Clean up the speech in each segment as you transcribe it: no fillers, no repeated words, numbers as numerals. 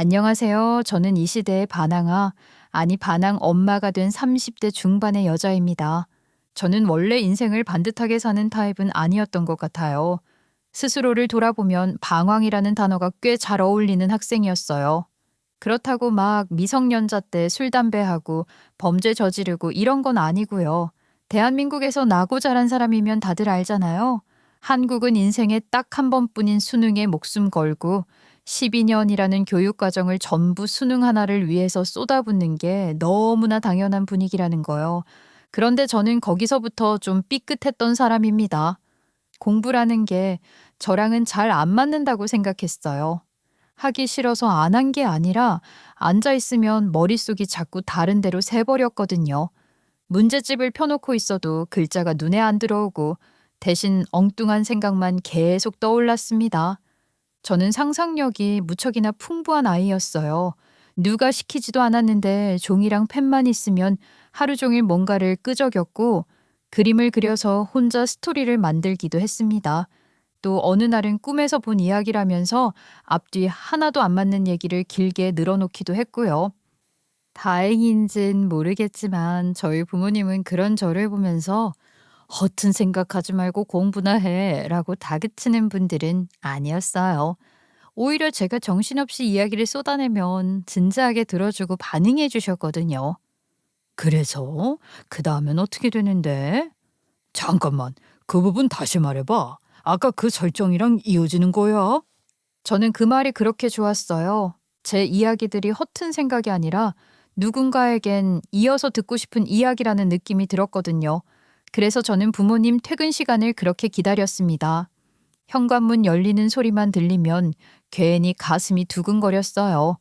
안녕하세요. 저는 이 시대의 반항아, 아니 반항 엄마가 된 30대 중반의 여자입니다. 저는 원래 인생을 반듯하게 사는 타입은 아니었던 것 같아요. 스스로를 돌아보면 방황이라는 단어가 꽤 잘 어울리는 학생이었어요. 그렇다고 막 미성년자 때 술, 담배하고 범죄 저지르고 이런 건 아니고요. 대한민국에서 나고 자란 사람이면 다들 알잖아요. 한국은 인생에 딱 한 번뿐인 수능에 목숨 걸고 12년이라는 교육 과정을 전부 수능 하나를 위해서 쏟아붓는 게 너무나 당연한 분위기라는 거요. 그런데 저는 거기서부터 좀 삐끗했던 사람입니다. 공부라는 게 저랑은 잘 안 맞는다고 생각했어요. 하기 싫어서 안 한 게 아니라 앉아 있으면 머릿속이 자꾸 다른 데로 새버렸거든요. 문제집을 펴놓고 있어도 글자가 눈에 안 들어오고 대신 엉뚱한 생각만 계속 떠올랐습니다. 저는 상상력이 무척이나 풍부한 아이였어요. 누가 시키지도 않았는데 종이랑 펜만 있으면 하루 종일 뭔가를 끄적였고 그림을 그려서 혼자 스토리를 만들기도 했습니다. 또 어느 날은 꿈에서 본 이야기라면서 앞뒤 하나도 안 맞는 얘기를 길게 늘어놓기도 했고요. 다행인진 모르겠지만 저희 부모님은 그런 저를 보면서 허튼 생각하지 말고 공부나 해 라고 다그치는 분들은 아니었어요. 오히려 제가 정신없이 이야기를 쏟아내면 진지하게 들어주고 반응해 주셨거든요. 그래서 그 다음엔 어떻게 되는데? 잠깐만, 그 부분 다시 말해봐. 아까 그 설정이랑 이어지는 거야? 저는 그 말이 그렇게 좋았어요. 제 이야기들이 허튼 생각이 아니라 누군가에겐 이어서 듣고 싶은 이야기라는 느낌이 들었거든요. 그래서 저는 부모님 퇴근 시간을 그렇게 기다렸습니다. 현관문 열리는 소리만 들리면 괜히 가슴이 두근거렸어요.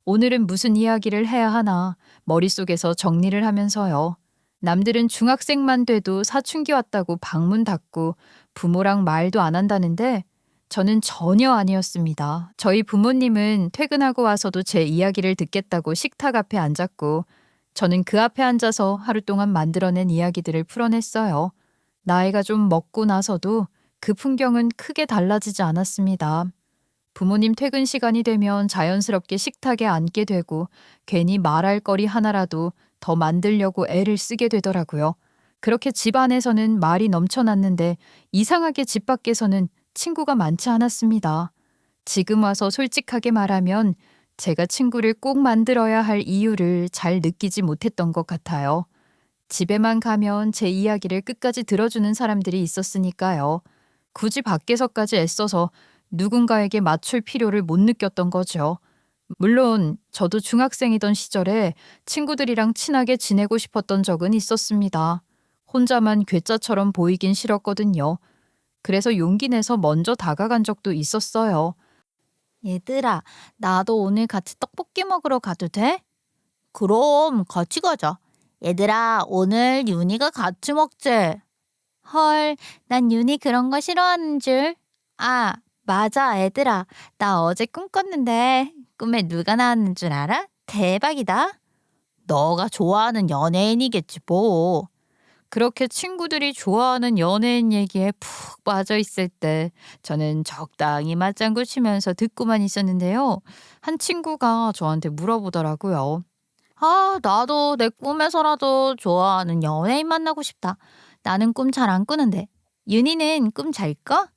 오늘은 무슨 이야기를 해야 하나 머릿속에서 정리를 하면서요. 남들은 중학생만 돼도 사춘기 왔다고 방문 닫고 부모랑 말도 안 한다는데 저는 전혀 아니었습니다. 저희 부모님은 퇴근하고 와서도 제 이야기를 듣겠다고 식탁 앞에 앉았고 저는 그 앞에 앉아서 하루 동안 만들어낸 이야기들을 풀어냈어요. 나이가 좀 먹고 나서도 그 풍경은 크게 달라지지 않았습니다. 부모님 퇴근 시간이 되면 자연스럽게 식탁에 앉게 되고 괜히 말할 거리 하나라도 더 만들려고 애를 쓰게 되더라고요. 그렇게 집 안에서는 말이 넘쳐났는데 이상하게 집 밖에서는 친구가 많지 않았습니다. 지금 와서 솔직하게 말하면 제가 친구를 꼭 만들어야 할 이유를 잘 느끼지 못했던 것 같아요. 집에만 가면 제 이야기를 끝까지 들어주는 사람들이 있었으니까요. 굳이 밖에서까지 애써서 누군가에게 맞출 필요를 못 느꼈던 거죠. 물론 저도 중학생이던 시절에 친구들이랑 친하게 지내고 싶었던 적은 있었습니다. 혼자만 괴짜처럼 보이긴 싫었거든요. 그래서 용기 내서 먼저 다가간 적도 있었어요. 얘들아, 나도 오늘 같이 떡볶이 먹으러 가도 돼? 그럼 같이 가자. 얘들아, 오늘 윤희가 같이 먹재. 헐, 난 윤희 그런 거 싫어하는 줄. 아, 맞아, 얘들아. 나 어제 꿈 꿨는데 꿈에 누가 나왔는 줄 알아? 대박이다. 너가 좋아하는 연예인이겠지, 뭐. 그렇게 친구들이 좋아하는 연예인 얘기에 푹 빠져 있을 때 저는 적당히 맞장구 치면서 듣고만 있었는데요. 한 친구가 저한테 물어보더라고요. 아, 나도 내 꿈에서라도 좋아하는 연예인 만나고 싶다. 나는 꿈 잘 안 꾸는데. 윤희는 꿈 잘 꿔?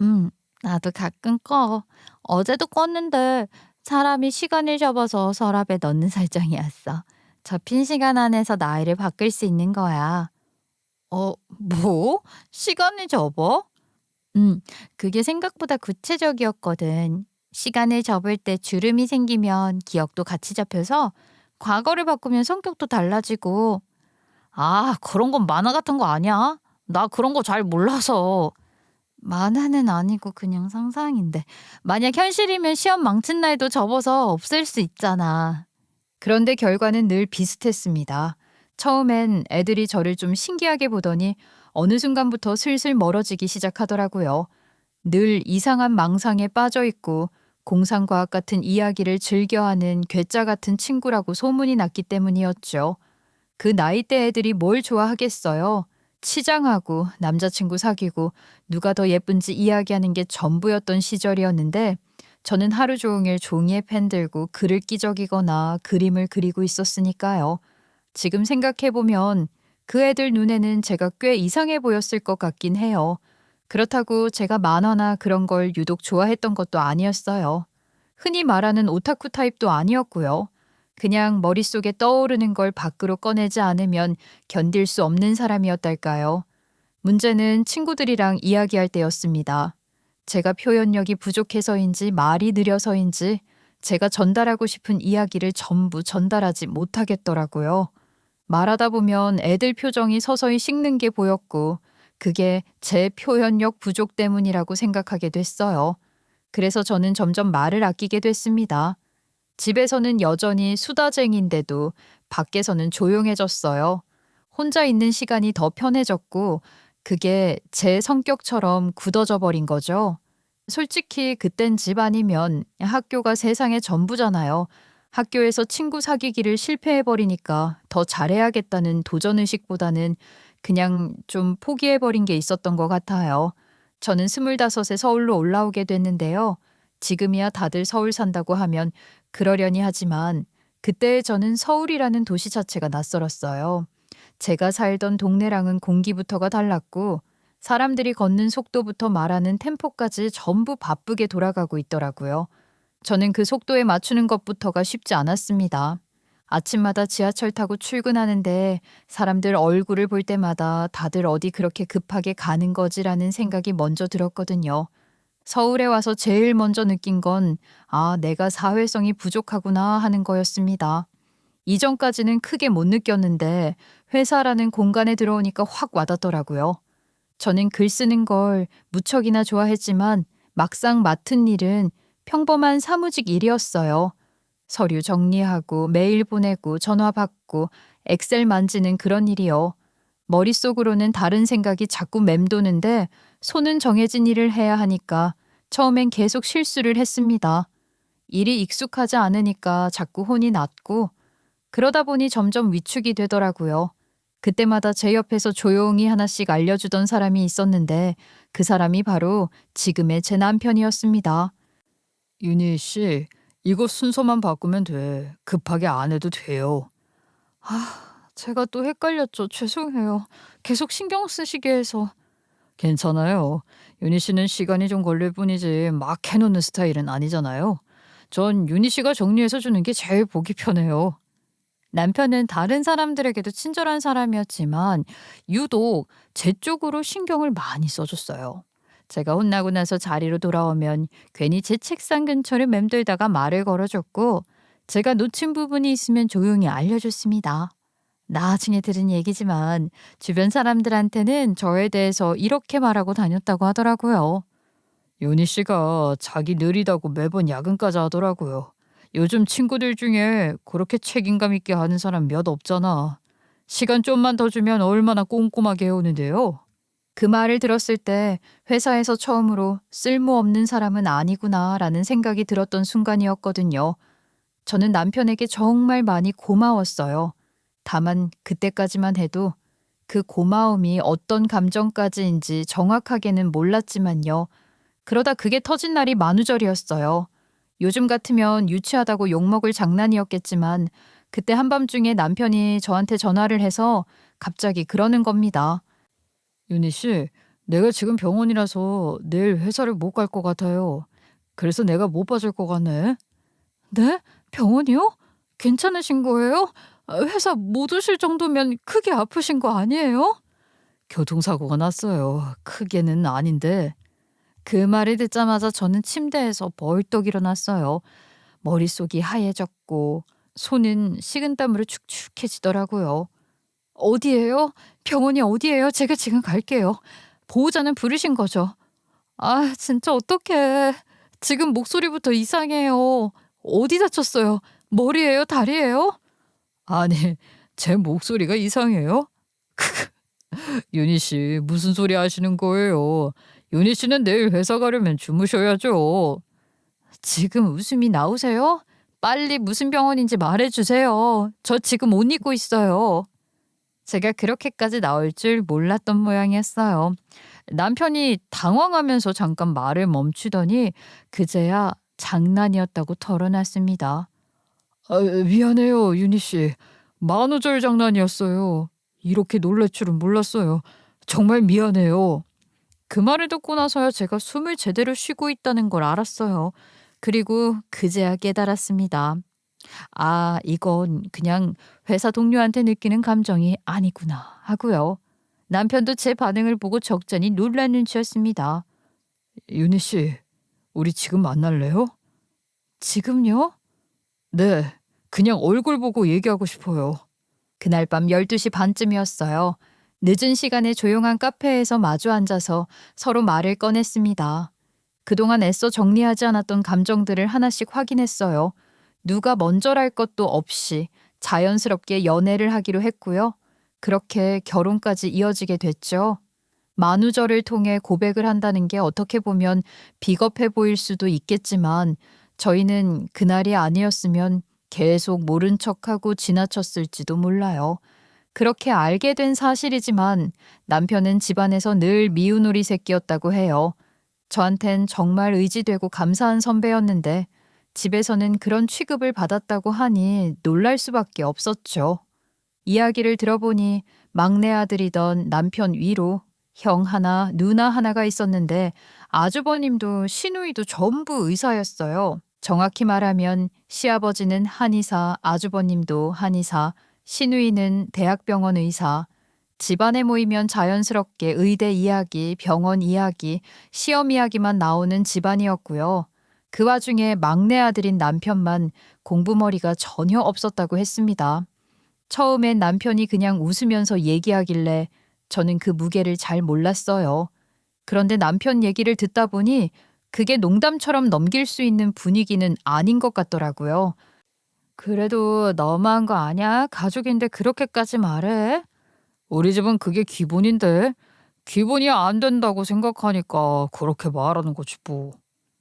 음, 나도 가끔 꿔. 어제도 꿨는데 사람이 시간을 접어서 서랍에 넣는 설정이었어. 접힌 시간 안에서 나이를 바꿀 수 있는 거야. 뭐? 시간을 접어? 음, 그게 생각보다 구체적이었거든. 시간을 접을 때 주름이 생기면 기억도 같이 잡혀서 과거를 바꾸면 성격도 달라지고. 아, 그런 건 만화 같은 거 아니야? 나 그런 거 잘 몰라서. 만화는 아니고 그냥 상상인데. 만약 현실이면 시험 망친 날도 접어서 없앨 수 있잖아. 그런데 결과는 늘 비슷했습니다. 처음엔 애들이 저를 좀 신기하게 보더니 어느 순간부터 슬슬 멀어지기 시작하더라고요. 늘 이상한 망상에 빠져 있고 공상과학 같은 이야기를 즐겨하는 괴짜 같은 친구라고 소문이 났기 때문이었죠. 그 나이대 애들이 뭘 좋아하겠어요. 치장하고 남자친구 사귀고 누가 더 예쁜지 이야기하는 게 전부였던 시절이었는데 저는 하루 종일 종이에 펜 들고 글을 끼적이거나 그림을 그리고 있었으니까요. 지금 생각해보면 그 애들 눈에는 제가 꽤 이상해 보였을 것 같긴 해요. 그렇다고 제가 만화나 그런 걸 유독 좋아했던 것도 아니었어요. 흔히 말하는 오타쿠 타입도 아니었고요. 그냥 머릿속에 떠오르는 걸 밖으로 꺼내지 않으면 견딜 수 없는 사람이었달까요. 문제는 친구들이랑 이야기할 때였습니다. 제가 표현력이 부족해서인지 말이 느려서인지 제가 전달하고 싶은 이야기를 전부 전달하지 못하겠더라고요. 말하다 보면 애들 표정이 서서히 식는 게 보였고 그게 제 표현력 부족 때문이라고 생각하게 됐어요. 그래서 저는 점점 말을 아끼게 됐습니다. 집에서는 여전히 수다쟁인데도 밖에서는 조용해졌어요. 혼자 있는 시간이 더 편해졌고 그게 제 성격처럼 굳어져 버린 거죠. 솔직히 그땐 집 아니면 학교가 세상의 전부잖아요. 학교에서 친구 사귀기를 실패해버리니까 더 잘해야겠다는 도전의식보다는 그냥 좀 포기해버린 게 있었던 것 같아요. 저는 25에 서울로 올라오게 됐는데요. 지금이야 다들 서울 산다고 하면 그러려니 하지만 그때의 저는 서울이라는 도시 자체가 낯설었어요. 제가 살던 동네랑은 공기부터가 달랐고 사람들이 걷는 속도부터 말하는 템포까지 전부 바쁘게 돌아가고 있더라고요. 저는 그 속도에 맞추는 것부터가 쉽지 않았습니다. 아침마다 지하철 타고 출근하는데 사람들 얼굴을 볼 때마다 다들 어디 그렇게 급하게 가는 거지라는 생각이 먼저 들었거든요. 서울에 와서 제일 먼저 느낀 건 내가 사회성이 부족하구나 하는 거였습니다. 이전까지는 크게 못 느꼈는데 회사라는 공간에 들어오니까 확 와닿더라고요. 저는 글 쓰는 걸 무척이나 좋아했지만 막상 맡은 일은 평범한 사무직 일이었어요. 서류 정리하고 메일 보내고 전화 받고 엑셀 만지는 그런 일이요. 머릿속으로는 다른 생각이 자꾸 맴도는데 손은 정해진 일을 해야 하니까 처음엔 계속 실수를 했습니다. 일이 익숙하지 않으니까 자꾸 혼이 났고 그러다 보니 점점 위축이 되더라고요. 그때마다 제 옆에서 조용히 하나씩 알려주던 사람이 있었는데 그 사람이 바로 지금의 제 남편이었습니다. 윤희 씨, 이거 순서만 바꾸면 돼. 급하게 안 해도 돼요. 제가 또 헷갈렸죠. 죄송해요. 계속 신경 쓰시게 해서. 괜찮아요. 윤희 씨는 시간이 좀 걸릴 뿐이지 막 해놓는 스타일은 아니잖아요. 전 윤희 씨가 정리해서 주는 게 제일 보기 편해요. 남편은 다른 사람들에게도 친절한 사람이었지만 유독 제 쪽으로 신경을 많이 써줬어요. 제가 혼나고 나서 자리로 돌아오면 괜히 제 책상 근처를 맴돌다가 말을 걸어줬고 제가 놓친 부분이 있으면 조용히 알려줬습니다. 나중에 들은 얘기지만 주변 사람들한테는 저에 대해서 이렇게 말하고 다녔다고 하더라고요. 윤희 씨가 자기 느리다고 매번 야근까지 하더라고요. 요즘 친구들 중에 그렇게 책임감 있게 하는 사람 몇 없잖아. 시간 좀만 더 주면 얼마나 꼼꼼하게 해오는데요. 그 말을 들었을 때 회사에서 처음으로 쓸모없는 사람은 아니구나라는 생각이 들었던 순간이었거든요. 저는 남편에게 정말 많이 고마웠어요. 다만 그때까지만 해도 그 고마움이 어떤 감정까지인지 정확하게는 몰랐지만요. 그러다 그게 터진 날이 만우절이었어요. 요즘 같으면 유치하다고 욕먹을 장난이었겠지만 그때 한밤중에 남편이 저한테 전화를 해서 갑자기 그러는 겁니다. 윤희 씨, 내가 지금 병원이라서 내일 회사를 못 갈 것 같아요. 그래서 내가 못 봐줄 것 같네. 네? 병원이요? 괜찮으신 거예요? 회사 못 오실 정도면 크게 아프신 거 아니에요? 교통사고가 났어요. 크게는 아닌데. 그 말을 듣자마자 저는 침대에서 벌떡 일어났어요. 머릿속이 하얘졌고 손은 식은땀으로 축축해지더라고요. 어디예요? 병원이 어디예요? 제가 지금 갈게요. 보호자는 부르신 거죠? 진짜 어떡해. 지금 목소리부터 이상해요. 어디 다쳤어요? 머리예요? 다리예요? 아니, 제 목소리가 이상해요? 윤희 씨, 무슨 소리 하시는 거예요? 윤희 씨는 내일 회사 가려면 주무셔야죠. 지금 웃음이 나오세요? 빨리 무슨 병원인지 말해주세요. 저 지금 옷 입고 있어요. 제가 그렇게까지 나올 줄 몰랐던 모양이었어요. 남편이 당황하면서 잠깐 말을 멈추더니 그제야 장난이었다고 털어놨습니다. 미안해요, 유니 씨. 만우절 장난이었어요. 이렇게 놀랄 줄은 몰랐어요. 정말 미안해요. 그 말을 듣고 나서야 제가 숨을 제대로 쉬고 있다는 걸 알았어요. 그리고 그제야 깨달았습니다. 아, 이건 그냥 회사 동료한테 느끼는 감정이 아니구나 하고요. 남편도 제 반응을 보고 적잖이 놀란 눈치였습니다. 유니 씨, 우리 지금 만날래요? 지금요? 네, 그냥 얼굴 보고 얘기하고 싶어요. 그날 밤 12시 반쯤이었어요. 늦은 시간에 조용한 카페에서 마주 앉아서 서로 말을 꺼냈습니다. 그동안 애써 정리하지 않았던 감정들을 하나씩 확인했어요. 누가 먼저랄 것도 없이 자연스럽게 연애를 하기로 했고요. 그렇게 결혼까지 이어지게 됐죠. 만우절을 통해 고백을 한다는 게 어떻게 보면 비겁해 보일 수도 있겠지만 저희는 그날이 아니었으면 계속 모른 척하고 지나쳤을지도 몰라요. 그렇게 알게 된 사실이지만 남편은 집안에서 늘 미운오리 새끼였다고 해요. 저한텐 정말 의지되고 감사한 선배였는데 집에서는 그런 취급을 받았다고 하니 놀랄 수밖에 없었죠. 이야기를 들어보니 막내 아들이던 남편 위로 형 하나, 누나 하나가 있었는데 아주버님도 시누이도 전부 의사였어요. 정확히 말하면 시아버지는 한의사, 아주버님도 한의사, 시누이는 대학병원 의사. 집안에 모이면 자연스럽게 의대 이야기, 병원 이야기, 시험 이야기만 나오는 집안이었고요. 그 와중에 막내 아들인 남편만 공부머리가 전혀 없었다고 했습니다. 처음엔 남편이 그냥 웃으면서 얘기하길래 저는 그 무게를 잘 몰랐어요. 그런데 남편 얘기를 듣다 보니 그게 농담처럼 넘길 수 있는 분위기는 아닌 것 같더라고요. 그래도 너무한 거 아냐? 가족인데 그렇게까지 말해? 우리 집은 그게 기본인데 기본이 안 된다고 생각하니까 그렇게 말하는 거지 뭐.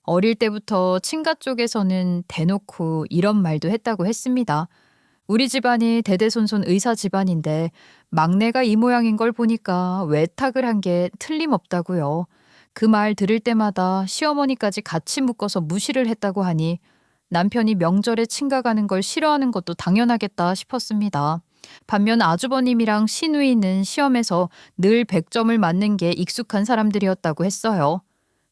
어릴 때부터 친가 쪽에서는 대놓고 이런 말도 했다고 했습니다. 우리 집안이 대대손손 의사 집안인데 막내가 이 모양인 걸 보니까 외탁을 한 게 틀림없다고요. 그 말 들을 때마다 시어머니까지 같이 묶어서 무시를 했다고 하니 남편이 명절에 친가 가는 걸 싫어하는 것도 당연하겠다 싶었습니다. 반면 아주버님이랑 시누이는 시험에서 늘 100점을 맞는 게 익숙한 사람들이었다고 했어요.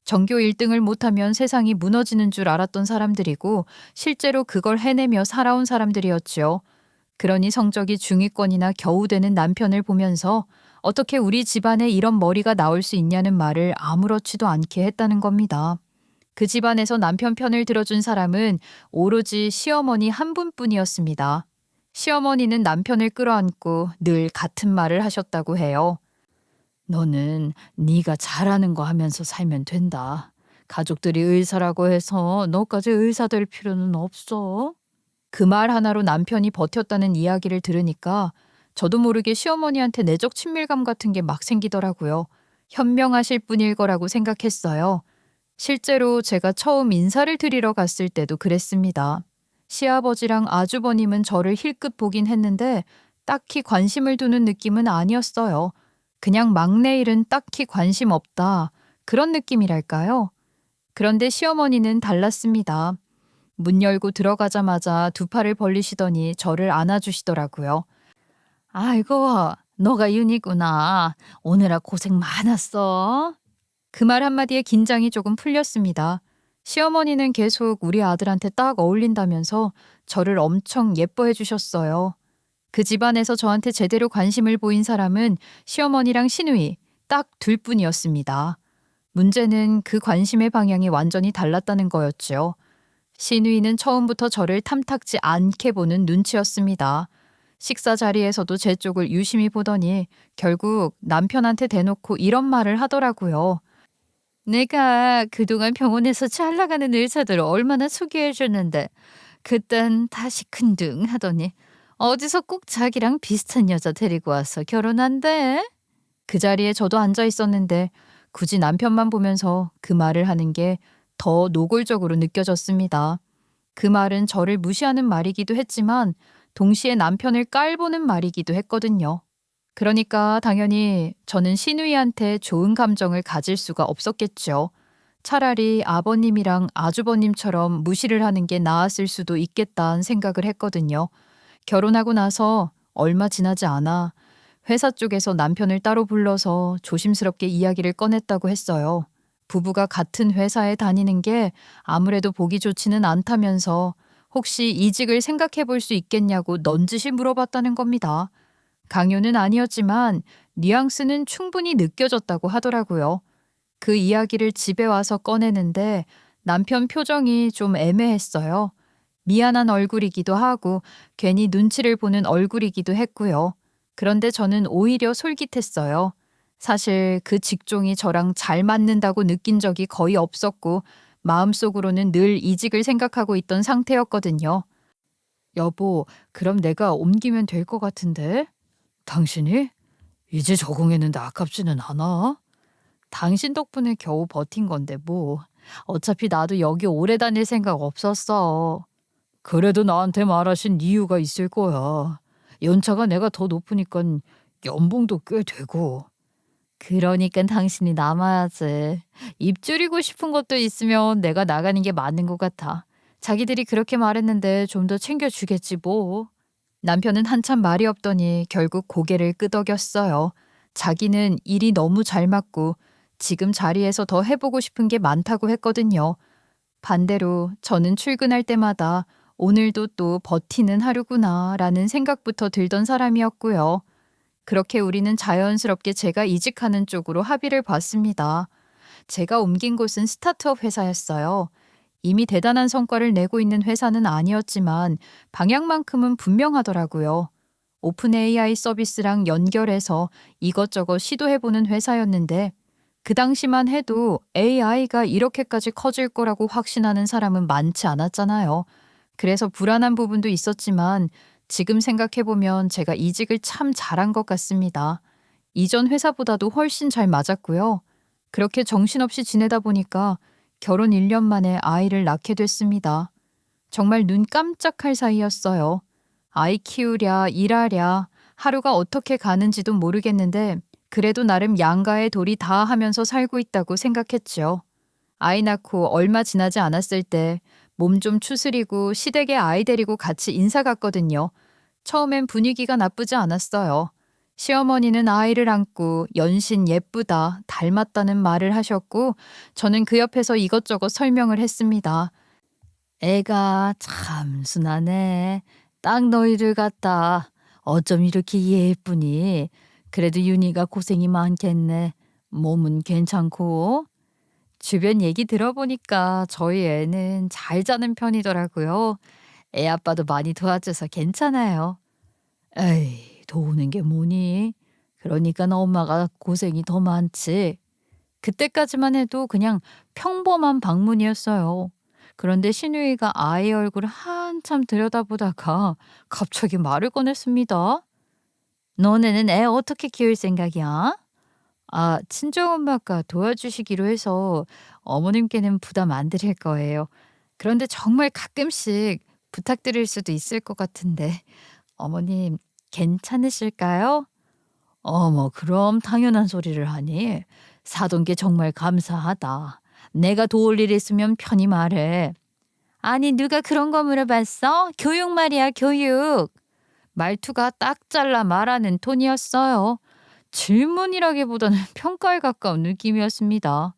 전교 1등을 못하면 세상이 무너지는 줄 알았던 사람들이고 실제로 그걸 해내며 살아온 사람들이었지요. 그러니 성적이 중위권이나 겨우 되는 남편을 보면서 어떻게 우리 집안에 이런 머리가 나올 수 있냐는 말을 아무렇지도 않게 했다는 겁니다. 그 집안에서 남편 편을 들어준 사람은 오로지 시어머니 한 분뿐이었습니다. 시어머니는 남편을 끌어안고 늘 같은 말을 하셨다고 해요. 너는 네가 잘하는 거 하면서 살면 된다. 가족들이 의사라고 해서 너까지 의사 될 필요는 없어. 그 말 하나로 남편이 버텼다는 이야기를 들으니까 저도 모르게 시어머니한테 내적 친밀감 같은 게 막 생기더라고요. 현명하실 분일 거라고 생각했어요. 실제로 제가 처음 인사를 드리러 갔을 때도 그랬습니다. 시아버지랑 아주버님은 저를 힐끗 보긴 했는데 딱히 관심을 두는 느낌은 아니었어요. 그냥 막내 일은 딱히 관심 없다. 그런 느낌이랄까요? 그런데 시어머니는 달랐습니다. 문 열고 들어가자마자 두 팔을 벌리시더니 저를 안아주시더라고요. 아이고, 너가 윤이구나. 오느라 고생 많았어. 그 말 한마디에 긴장이 조금 풀렸습니다. 시어머니는 계속 우리 아들한테 딱 어울린다면서 저를 엄청 예뻐해 주셨어요. 그 집안에서 저한테 제대로 관심을 보인 사람은 시어머니랑 시누이 딱 둘뿐이었습니다. 문제는 그 관심의 방향이 완전히 달랐다는 거였죠. 시누이는 처음부터 저를 탐탁지 않게 보는 눈치였습니다. 식사 자리에서도 제 쪽을 유심히 보더니 결국 남편한테 대놓고 이런 말을 하더라고요. 내가 그동안 병원에서 잘 나가는 의사들 얼마나 소개해줬는데 그땐 다 시큰둥 하더니 어디서 꼭 자기랑 비슷한 여자 데리고 와서 결혼한대? 그 자리에 저도 앉아 있었는데 굳이 남편만 보면서 그 말을 하는 게 더 노골적으로 느껴졌습니다. 그 말은 저를 무시하는 말이기도 했지만 동시에 남편을 깔보는 말이기도 했거든요. 그러니까 당연히 저는 시누이한테 좋은 감정을 가질 수가 없었겠죠. 차라리 아버님이랑 아주버님처럼 무시를 하는 게 나았을 수도 있겠다는 생각을 했거든요. 결혼하고 나서 얼마 지나지 않아 회사 쪽에서 남편을 따로 불러서 조심스럽게 이야기를 꺼냈다고 했어요. 부부가 같은 회사에 다니는 게 아무래도 보기 좋지는 않다면서 혹시 이직을 생각해 볼 수 있겠냐고 넌지시 물어봤다는 겁니다. 강요는 아니었지만 뉘앙스는 충분히 느껴졌다고 하더라고요. 그 이야기를 집에 와서 꺼내는데 남편 표정이 좀 애매했어요. 미안한 얼굴이기도 하고 괜히 눈치를 보는 얼굴이기도 했고요. 그런데 저는 오히려 솔깃했어요. 사실 그 직종이 저랑 잘 맞는다고 느낀 적이 거의 없었고 마음속으로는 늘 이직을 생각하고 있던 상태였거든요. 여보, 그럼 내가 옮기면 될 것 같은데? 당신이? 이제 적응했는데 아깝지는 않아? 당신 덕분에 겨우 버틴 건데 뭐. 어차피 나도 여기 오래 다닐 생각 없었어. 그래도 나한테 말하신 이유가 있을 거야. 연차가 내가 더 높으니까 연봉도 꽤 되고. 그러니까 당신이 남아야지. 입 줄이고 싶은 것도 있으면 내가 나가는 게 맞는 것 같아. 자기들이 그렇게 말했는데 좀 더 챙겨주겠지 뭐. 남편은 한참 말이 없더니 결국 고개를 끄덕였어요. 자기는 일이 너무 잘 맞고 지금 자리에서 더 해보고 싶은 게 많다고 했거든요. 반대로 저는 출근할 때마다 오늘도 또 버티는 하루구나 라는 생각부터 들던 사람이었고요. 그렇게 우리는 자연스럽게 제가 이직하는 쪽으로 합의를 봤습니다. 제가 옮긴 곳은 스타트업 회사였어요. 이미 대단한 성과를 내고 있는 회사는 아니었지만 방향만큼은 분명하더라고요. 오픈 AI 서비스랑 연결해서 이것저것 시도해보는 회사였는데 그 당시만 해도 AI가 이렇게까지 커질 거라고 확신하는 사람은 많지 않았잖아요. 그래서 불안한 부분도 있었지만 지금 생각해보면 제가 이직을 참 잘한 것 같습니다. 이전 회사보다도 훨씬 잘 맞았고요. 그렇게 정신없이 지내다 보니까 결혼 1년 만에 아이를 낳게 됐습니다. 정말 눈 깜짝할 사이였어요. 아이 키우랴 일하랴 하루가 어떻게 가는지도 모르겠는데 그래도 나름 양가의 도리 다 하면서 살고 있다고 생각했죠. 아이 낳고 얼마 지나지 않았을 때 몸 좀 추스리고 시댁에 아이 데리고 같이 인사 갔거든요. 처음엔 분위기가 나쁘지 않았어요. 시어머니는 아이를 안고 연신 예쁘다, 닮았다는 말을 하셨고 저는 그 옆에서 이것저것 설명을 했습니다. 애가 참 순하네. 딱 너희들 같다. 어쩜 이렇게 예쁘니? 그래도 윤희가 고생이 많겠네. 몸은 괜찮고. 주변 얘기 들어보니까 저희 애는 잘 자는 편이더라고요. 애 아빠도 많이 도와줘서 괜찮아요. 에이, 도우는 게 뭐니? 그러니까 엄마가 고생이 더 많지. 그때까지만 해도 그냥 평범한 방문이었어요. 그런데 신우이가 아이 얼굴을 한참 들여다보다가 갑자기 말을 꺼냈습니다. 너네는 애 어떻게 키울 생각이야? 아, 친정엄마가 도와주시기로 해서 어머님께는 부담 안 드릴 거예요. 그런데 정말 가끔씩 부탁드릴 수도 있을 것 같은데 어머님 괜찮으실까요? 어머, 그럼 당연한 소리를 하니. 사돈 게 정말 감사하다. 내가 도울 일 있으면 편히 말해. 아니, 누가 그런 거 물어봤어? 교육 말이야, 교육. 말투가 딱 잘라 말하는 톤이었어요. 질문이라기보다는 평가에 가까운 느낌이었습니다.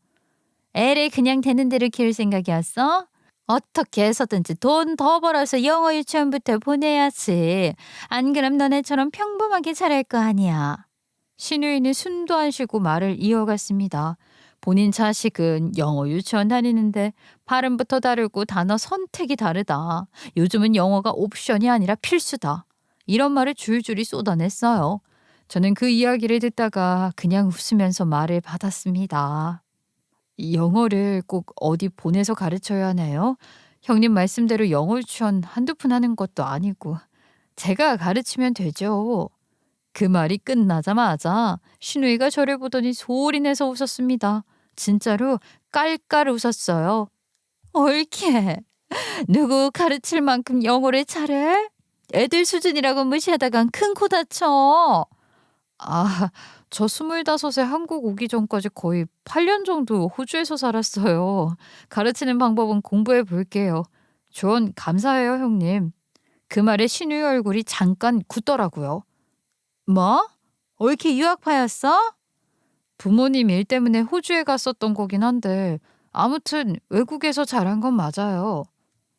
애를 그냥 되는 대로 키울 생각이었어? 어떻게 해서든지 돈 더 벌어서 영어 유치원부터 보내야지. 안 그럼 너네처럼 평범하게 자랄 거 아니야. 신우이는 숨도 안 쉬고 말을 이어갔습니다. 본인 자식은 영어 유치원 다니는데 발음부터 다르고 단어 선택이 다르다. 요즘은 영어가 옵션이 아니라 필수다. 이런 말을 줄줄이 쏟아냈어요. 저는 그 이야기를 듣다가 그냥 웃으면서 말을 받았습니다. 이 영어를 꼭 어디 보내서 가르쳐야 하나요? 형님 말씀대로 영어 유치원 한두 푼 하는 것도 아니고 제가 가르치면 되죠. 그 말이 끝나자마자 신우이가 저를 보더니 소리내서 웃었습니다. 진짜로 깔깔 웃었어요. 옳게. 누구 가르칠 만큼 영어를 잘해? 애들 수준이라고 무시하다간 큰 코 다쳐. 아, 저 25에 한국 오기 전까지 거의 8년 정도 호주에서 살았어요. 가르치는 방법은 공부해 볼게요. 조언 감사해요, 형님. 그 말에 신우의 얼굴이 잠깐 굳더라고요. 뭐? 옳게 유학파였어? 부모님 일 때문에 호주에 갔었던 거긴 한데 아무튼 외국에서 자란 건 맞아요.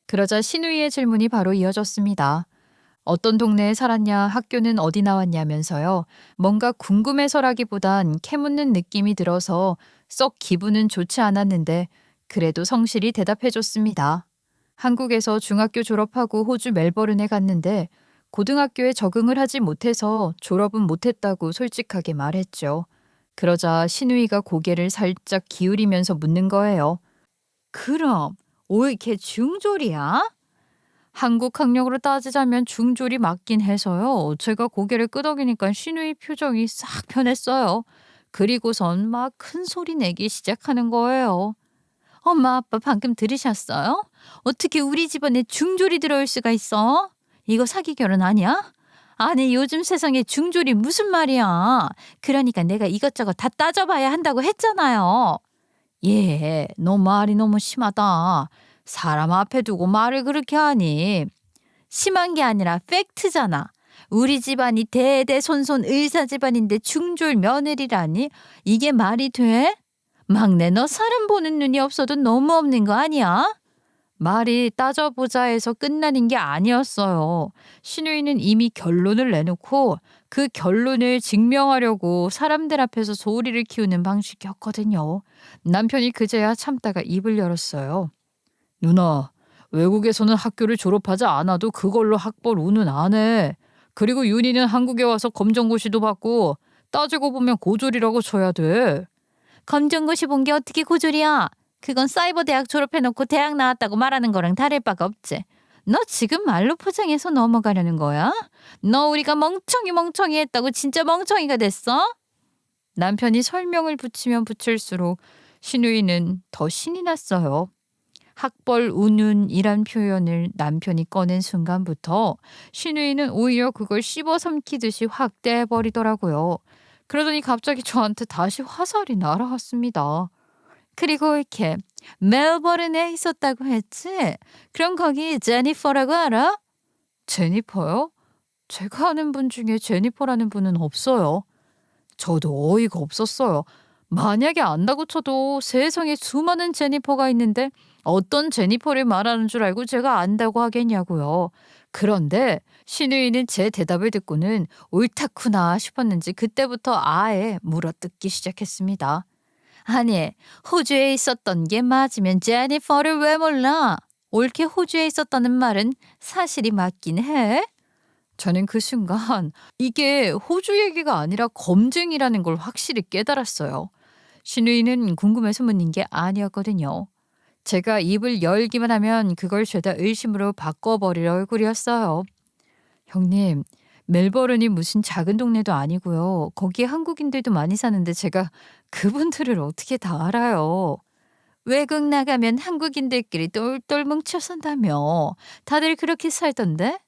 그러자 신우이의 질문이 바로 이어졌습니다. 어떤 동네에 살았냐, 학교는 어디 나왔냐면서요. 뭔가 궁금해서라기보단 캐묻는 느낌이 들어서 썩 기분은 좋지 않았는데 그래도 성실히 대답해줬습니다. 한국에서 중학교 졸업하고 호주 멜버른에 갔는데 고등학교에 적응을 하지 못해서 졸업은 못했다고 솔직하게 말했죠. 그러자 신우이가 고개를 살짝 기울이면서 묻는 거예요. 그럼 옳게 중졸이야? 한국 학력으로 따지자면 중졸이 맞긴 해서요. 제가 고개를 끄덕이니까 신우이 표정이 싹 변했어요. 그리고선 막 큰 소리 내기 시작하는 거예요. 엄마 아빠 방금 들으셨어요? 어떻게 우리 집안에 중졸이 들어올 수가 있어? 이거 사기 결혼 아니야? 아니 요즘 세상에 중졸이 무슨 말이야. 그러니까 내가 이것저것 다 따져봐야 한다고 했잖아요. 예, 너 말이 너무 심하다. 사람 앞에 두고 말을 그렇게 하니. 심한 게 아니라 팩트잖아. 우리 집안이 대대손손 의사 집안인데 중졸 며느리라니? 이게 말이 돼? 막내 너 사람 보는 눈이 없어도 너무 없는 거 아니야? 말이 따져보자 해서 끝나는 게 아니었어요. 신우이는 이미 결론을 내놓고 그 결론을 증명하려고 사람들 앞에서 소리를 키우는 방식이었거든요. 남편이 그제야 참다가 입을 열었어요. 누나, 외국에서는 학교를 졸업하지 않아도 그걸로 학벌 운운 안 해. 그리고 윤희는 한국에 와서 검정고시도 받고 따지고 보면 고졸이라고 쳐야 돼. 검정고시 본 게 어떻게 고졸이야? 그건 사이버 대학 졸업해놓고 대학 나왔다고 말하는 거랑 다를 바가 없지. 너 지금 말로 포장해서 넘어가려는 거야? 너 우리가 멍청이 했다고 진짜 멍청이가 됐어? 남편이 설명을 붙이면 붙일수록 신우이는 더 신이 났어요. 학벌 운운이란 표현을 남편이 꺼낸 순간부터 신우이는 오히려 그걸 씹어 삼키듯이 확대해버리더라고요. 그러더니 갑자기 저한테 다시 화살이 날아왔습니다. 그리고 이렇게 멜버른에 있었다고 했지? 그럼 거기 제니퍼라고 알아? 제니퍼요? 제가 아는 분 중에 제니퍼라는 분은 없어요. 저도 어이가 없었어요. 만약에 안다고 쳐도 세상에 수많은 제니퍼가 있는데 어떤 제니퍼를 말하는 줄 알고 제가 안다고 하겠냐고요. 그런데 신우이는 제 대답을 듣고는 옳다구나 싶었는지 그때부터 아예 물어뜯기 시작했습니다. 아니, 호주에 있었던 게 맞으면 제니퍼를 왜 몰라? 옳게 호주에 있었다는 말은 사실이 맞긴 해. 저는 그 순간 이게 호주 얘기가 아니라 검증이라는 걸 확실히 깨달았어요. 신우이는 궁금해서 묻는 게 아니었거든요. 제가 입을 열기만 하면 그걸 죄다 의심으로 바꿔버릴 얼굴이었어요. 형님, 멜버른이 무슨 작은 동네도 아니고요. 거기에 한국인들도 많이 사는데 제가 그분들을 어떻게 다 알아요. 외국 나가면 한국인들끼리 똘똘 뭉쳐 산다며. 다들 그렇게 살던데?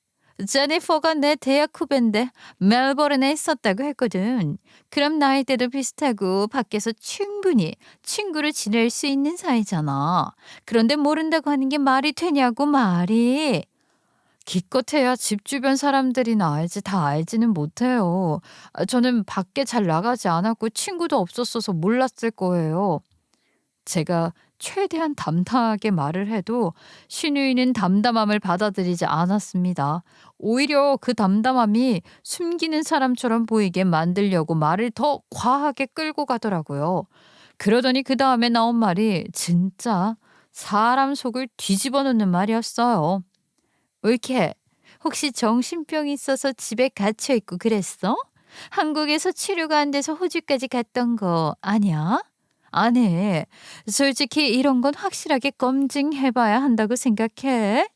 제니퍼가 내 대학 후배인데 멜버른에 있었다고 했거든. 그럼 나이대도 비슷하고 밖에서 충분히 친구를 지낼 수 있는 사이잖아. 그런데 모른다고 하는 게 말이 되냐고 말이. 기껏해야 집 주변 사람들이나 알지 다 알지는 못해요. 저는 밖에 잘 나가지 않았고 친구도 없었어서 몰랐을 거예요. 제가 최대한 담담하게 말을 해도 신우이는 담담함을 받아들이지 않았습니다. 오히려 그 담담함이 숨기는 사람처럼 보이게 만들려고 말을 더 과하게 끌고 가더라고요. 그러더니 그 다음에 나온 말이 진짜 사람 속을 뒤집어 놓는 말이었어요. 올케, 혹시 정신병 있어서 집에 갇혀 있고 그랬어? 한국에서 치료가 안 돼서 호주까지 갔던 거 아니야? 아니, 솔직히 이런 건 확실하게 검증해봐야 한다고 생각해.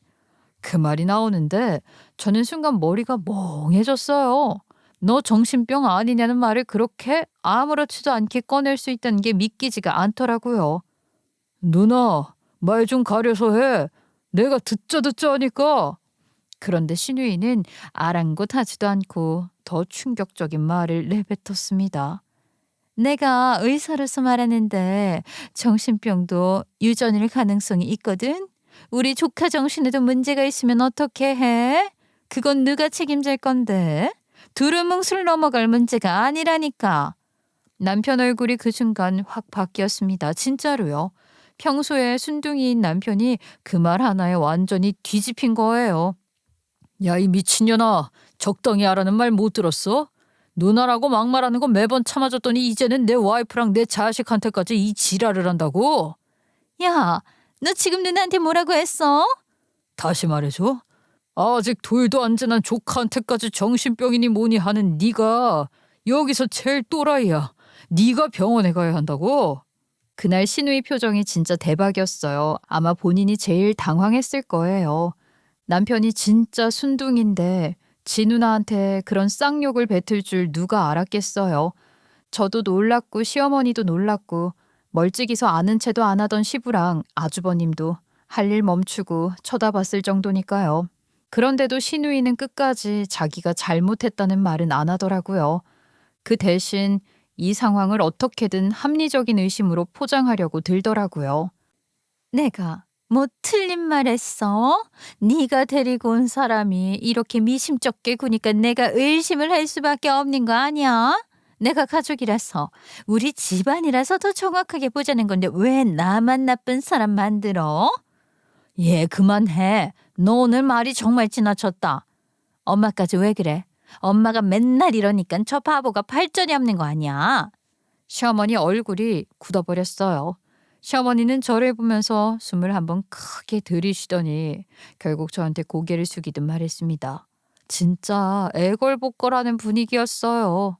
그 말이 나오는데 저는 순간 머리가 멍해졌어요. 너 정신병 아니냐는 말을 그렇게 아무렇지도 않게 꺼낼 수 있다는 게 믿기지가 않더라고요. 누나, 말 좀 가려서 해. 내가 듣자 하니까. 그런데 신우이는 아랑곳하지도 않고 더 충격적인 말을 내뱉었습니다. 내가 의사로서 말하는데 정신병도 유전일 가능성이 있거든. 우리 조카 정신에도 문제가 있으면 어떻게 해? 그건 누가 책임질 건데? 두루뭉술 넘어갈 문제가 아니라니까. 남편 얼굴이 그 순간 확 바뀌었습니다. 진짜로요. 평소에 순둥이인 남편이 그 말 하나에 완전히 뒤집힌 거예요. 야, 이 미친년아. 적당히 하라는 말 못 들었어? 누나라고 막말하는 거 매번 참아줬더니 이제는 내 와이프랑 내 자식한테까지 이 지랄을 한다고? 야, 너 지금 누나한테 뭐라고 했어? 다시 말해줘. 아직 돌도 안 지난 조카한테까지 정신병이니 뭐니 하는 네가 여기서 제일 또라이야. 네가 병원에 가야 한다고? 그날 신우이 표정이 진짜 대박이었어요. 아마 본인이 제일 당황했을 거예요. 남편이 진짜 순둥인데 지 누나한테 그런 쌍욕을 뱉을 줄 누가 알았겠어요. 저도 놀랐고 시어머니도 놀랐고 멀찍이서 아는 체도 안 하던 시부랑 아주버님도 할 일 멈추고 쳐다봤을 정도니까요. 그런데도 신우이는 끝까지 자기가 잘못했다는 말은 안 하더라고요. 그 대신 이 상황을 어떻게든 합리적인 의심으로 포장하려고 들더라고요. 내가 뭐 틀린 말 했어? 네가 데리고 온 사람이 이렇게 미심쩍게 구니까 내가 의심을 할 수밖에 없는 거 아니야? 내가 가족이라서 우리 집안이라서 더 정확하게 보자는 건데 왜 나만 나쁜 사람 만들어? 얘 그만해. 너 오늘 말이 정말 지나쳤다. 엄마까지 왜 그래? 엄마가 맨날 이러니까 저 바보가 발전이 없는 거 아니야? 시어머니 얼굴이 굳어버렸어요. 시어머니는 저를 보면서 숨을 한번 크게 들이쉬더니 결국 저한테 고개를 숙이듯 말했습니다. 진짜 애걸복걸하는 분위기였어요.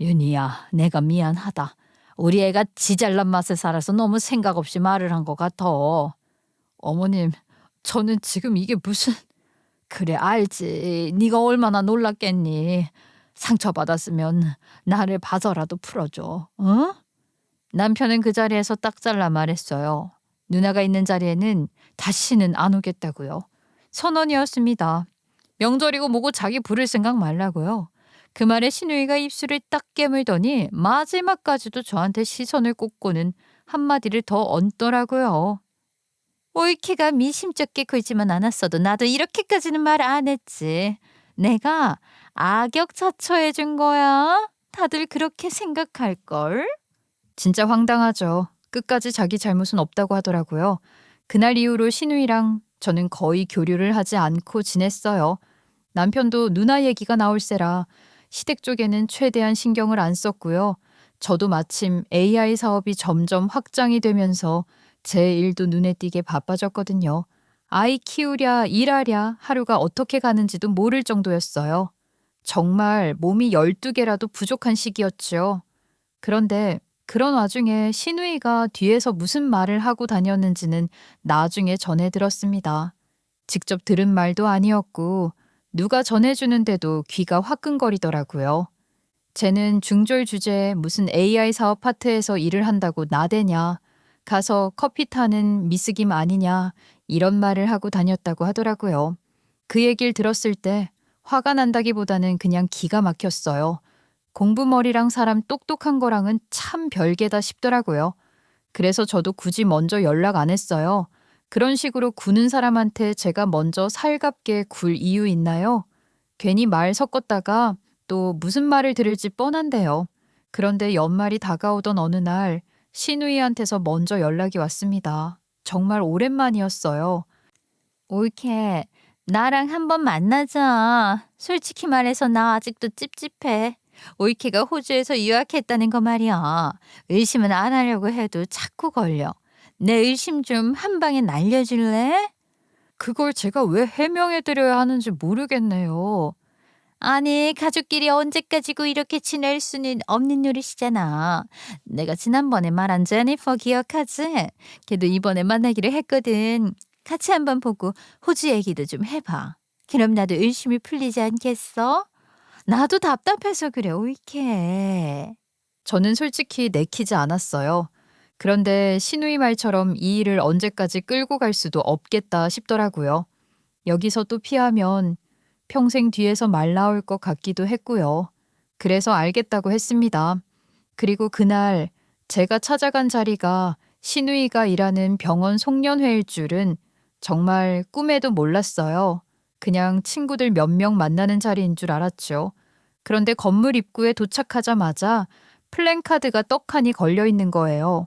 윤희야, 내가 미안하다. 우리 애가 지 잘난 맛에 살아서 너무 생각 없이 말을 한 것 같아. 어머님, 저는 지금 이게 무슨... 그래, 알지. 네가 얼마나 놀랐겠니. 상처받았으면 나를 봐서라도 풀어줘. 응? 남편은 그 자리에서 딱 잘라 말했어요. 누나가 있는 자리에는 다시는 안 오겠다고요. 선언이었습니다. 명절이고 뭐고 자기 부를 생각 말라고요. 그 말에 신우이가 입술을 딱 깨물더니 마지막까지도 저한테 시선을 꽂고는 한마디를 더 얹더라고요. 올케가 미심쩍게 굴지만 않았어도 나도 이렇게까지는 말 안 했지. 내가 악역자처해 준 거야. 다들 그렇게 생각할걸? 진짜 황당하죠. 끝까지 자기 잘못은 없다고 하더라고요. 그날 이후로 신우이랑 저는 거의 교류를 하지 않고 지냈어요. 남편도 누나 얘기가 나올세라 시댁 쪽에는 최대한 신경을 안 썼고요. 저도 마침 AI 사업이 점점 확장이 되면서 제 일도 눈에 띄게 바빠졌거든요. 아이 키우랴 일하랴 하루가 어떻게 가는지도 모를 정도였어요. 정말 몸이 12개라도 부족한 시기였죠. 그런데 그런 와중에 신우이가 뒤에서 무슨 말을 하고 다녔는지는 나중에 전해 들었습니다. 직접 들은 말도 아니었고 누가 전해주는데도 귀가 화끈거리더라고요. 쟤는 중졸 주제에 무슨 AI 사업 파트에서 일을 한다고 나대냐. 가서 커피 타는 미스김 아니냐 이런 말을 하고 다녔다고 하더라고요. 그 얘기를 들었을 때 화가 난다기보다는 그냥 기가 막혔어요. 공부머리랑 사람 똑똑한 거랑은 참 별개다 싶더라고요. 그래서 저도 굳이 먼저 연락 안 했어요. 그런 식으로 구는 사람한테 제가 먼저 살갑게 굴 이유 있나요? 괜히 말 섞었다가 또 무슨 말을 들을지 뻔한데요. 그런데 연말이 다가오던 어느 날 신우이한테서 먼저 연락이 왔습니다. 정말 오랜만이었어요. 올케, 나랑 한번 만나자. 솔직히 말해서 나 아직도 찝찝해. 올케가 호주에서 유학했다는 거 말이야. 의심은 안 하려고 해도 자꾸 걸려. 내 의심 좀 한 방에 날려줄래? 그걸 제가 왜 해명해드려야 하는지 모르겠네요. 아니, 가족끼리 언제까지고 이렇게 지낼 수는 없는 노릇이잖아. 내가 지난번에 말한 제니퍼 기억하지? 걔도 이번에 만나기로 했거든. 같이 한번 보고 호주 얘기도 좀 해봐. 그럼 나도 의심이 풀리지 않겠어? 나도 답답해서 그래, 올케. 저는 솔직히 내키지 않았어요. 그런데 신우이 말처럼 이 일을 언제까지 끌고 갈 수도 없겠다 싶더라고요. 여기서 또 피하면 평생 뒤에서 말 나올 것 같기도 했고요. 그래서 알겠다고 했습니다. 그리고 그날 제가 찾아간 자리가 신우이가 일하는 병원 송년회일 줄은 정말 꿈에도 몰랐어요. 그냥 친구들 몇 명 만나는 자리인 줄 알았죠. 그런데 건물 입구에 도착하자마자 플랜카드가 떡하니 걸려 있는 거예요.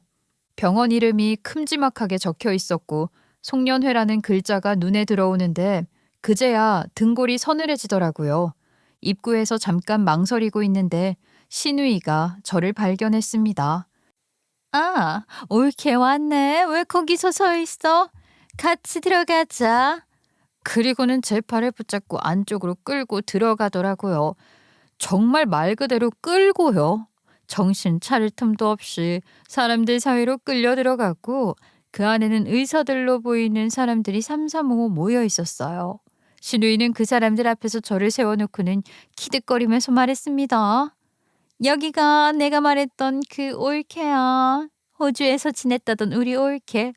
병원 이름이 큼지막하게 적혀 있었고 송년회라는 글자가 눈에 들어오는데 그제야 등골이 서늘해지더라고요. 입구에서 잠깐 망설이고 있는데 신우이가 저를 발견했습니다. 아, 올케 왔네. 왜 거기서 서 있어? 같이 들어가자. 그리고는 제 팔을 붙잡고 안쪽으로 끌고 들어가더라고요. 정말 말 그대로 끌고요. 정신 차릴 틈도 없이 사람들 사이로 끌려 들어갔고 그 안에는 의사들로 보이는 사람들이 삼삼오오 모여 있었어요. 신우이는 그 사람들 앞에서 저를 세워놓고는 키득거리면서 말했습니다. 여기가 내가 말했던 그 올케야. 호주에서 지냈다던 우리 올케.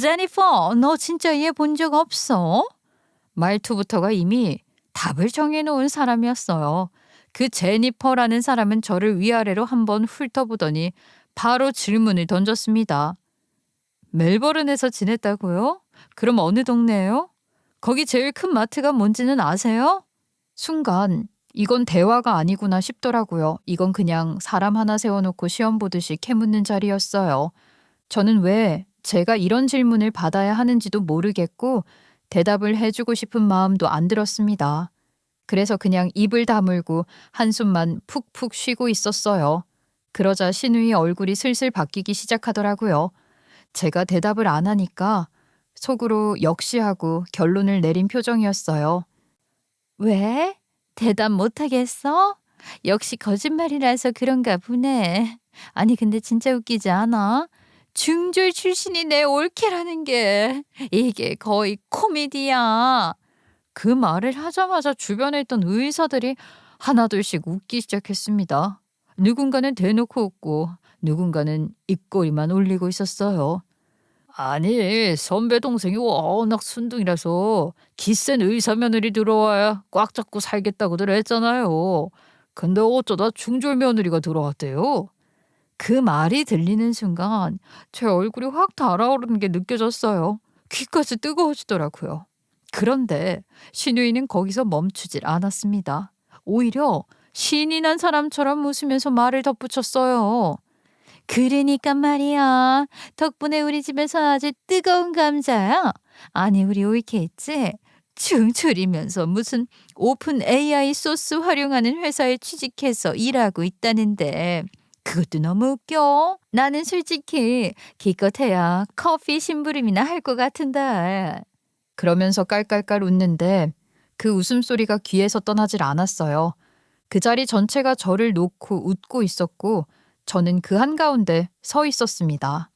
제니퍼, 너 진짜 얘 본 적 없어? 말투부터가 이미 답을 정해놓은 사람이었어요. 그 제니퍼라는 사람은 저를 위아래로 한번 훑어보더니 바로 질문을 던졌습니다. 멜버른에서 지냈다고요? 그럼 어느 동네예요? 거기 제일 큰 마트가 뭔지는 아세요? 순간 이건 대화가 아니구나 싶더라고요. 이건 그냥 사람 하나 세워놓고 시험 보듯이 캐묻는 자리였어요. 저는 왜 제가 이런 질문을 받아야 하는지도 모르겠고 대답을 해주고 싶은 마음도 안 들었습니다. 그래서 그냥 입을 다물고 한숨만 푹푹 쉬고 있었어요. 그러자 신우의 얼굴이 슬슬 바뀌기 시작하더라고요. 제가 대답을 안 하니까 속으로 역시 하고 결론을 내린 표정이었어요. 왜? 대답 못하겠어? 역시 거짓말이라서 그런가 보네. 아니 근데 진짜 웃기지 않아? 중졸 출신이 내 올케라는 게 이게 거의 코미디야. 그 말을 하자마자 주변에 있던 의사들이 하나둘씩 웃기 시작했습니다. 누군가는 대놓고 웃고 누군가는 입꼬리만 올리고 있었어요. 아니, 선배 동생이 워낙 순둥이라서 기센 의사 며느리 들어와야 꽉 잡고 살겠다고들 했잖아요. 근데 어쩌다 중졸 며느리가 들어왔대요. 그 말이 들리는 순간 제 얼굴이 확 달아오르는 게 느껴졌어요. 귀까지 뜨거워지더라고요. 그런데 신우이는 거기서 멈추질 않았습니다. 오히려 신이 난 사람처럼 웃으면서 말을 덧붙였어요. 그러니까 말이야. 덕분에 우리 집에서 아주 뜨거운 감자야. 아니 우리 올케 있지? 중졸이면서 무슨 오픈 AI 소스 활용하는 회사에 취직해서 일하고 있다는데 그것도 너무 웃겨. 나는 솔직히 기껏해야 커피 심부름이나 할 것 같은데. 그러면서 깔깔깔 웃는데 그 웃음소리가 귀에서 떠나질 않았어요. 그 자리 전체가 저를 놓고 웃고 있었고 저는 그 한가운데 서 있었습니다.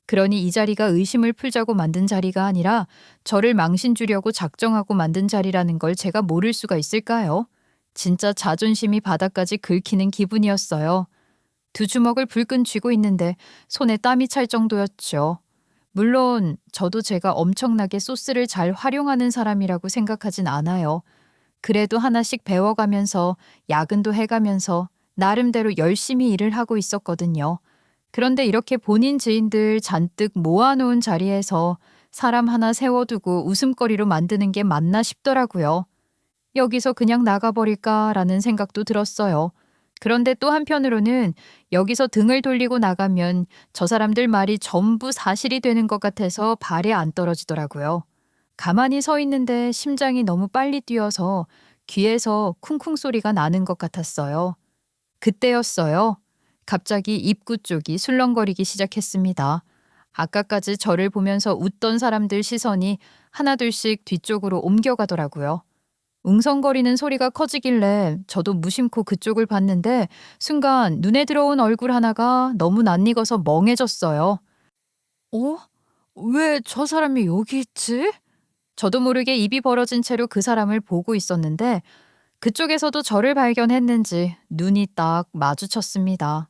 그러니 이 자리가 의심을 풀자고 만든 자리가 아니라 저를 망신 주려고 작정하고 만든 자리라는 걸 제가 모를 수가 있을까요? 진짜 자존심이 바닥까지 긁히는 기분이었어요. 두 주먹을 불끈 쥐고 있는데 손에 땀이 찰 정도였죠. 물론 저도 제가 엄청나게 소스를 잘 활용하는 사람이라고 생각하진 않아요. 그래도 하나씩 배워가면서 야근도 해가면서 나름대로 열심히 일을 하고 있었거든요. 그런데 이렇게 본인 지인들 잔뜩 모아놓은 자리에서 사람 하나 세워두고 웃음거리로 만드는 게 맞나 싶더라고요. 여기서 그냥 나가버릴까라는 생각도 들었어요. 그런데 또 한편으로는 여기서 등을 돌리고 나가면 저 사람들 말이 전부 사실이 되는 것 같아서 발에 안 떨어지더라고요. 가만히 서 있는데 심장이 너무 빨리 뛰어서 귀에서 쿵쿵 소리가 나는 것 같았어요. 그때였어요. 갑자기 입구 쪽이 술렁거리기 시작했습니다. 아까까지 저를 보면서 웃던 사람들 시선이 하나둘씩 뒤쪽으로 옮겨가더라고요. 웅성거리는 소리가 커지길래 저도 무심코 그쪽을 봤는데 순간 눈에 들어온 얼굴 하나가 너무 낯익어서 멍해졌어요. 어? 왜 저 사람이 여기 있지? 저도 모르게 입이 벌어진 채로 그 사람을 보고 있었는데 그쪽에서도 저를 발견했는지 눈이 딱 마주쳤습니다.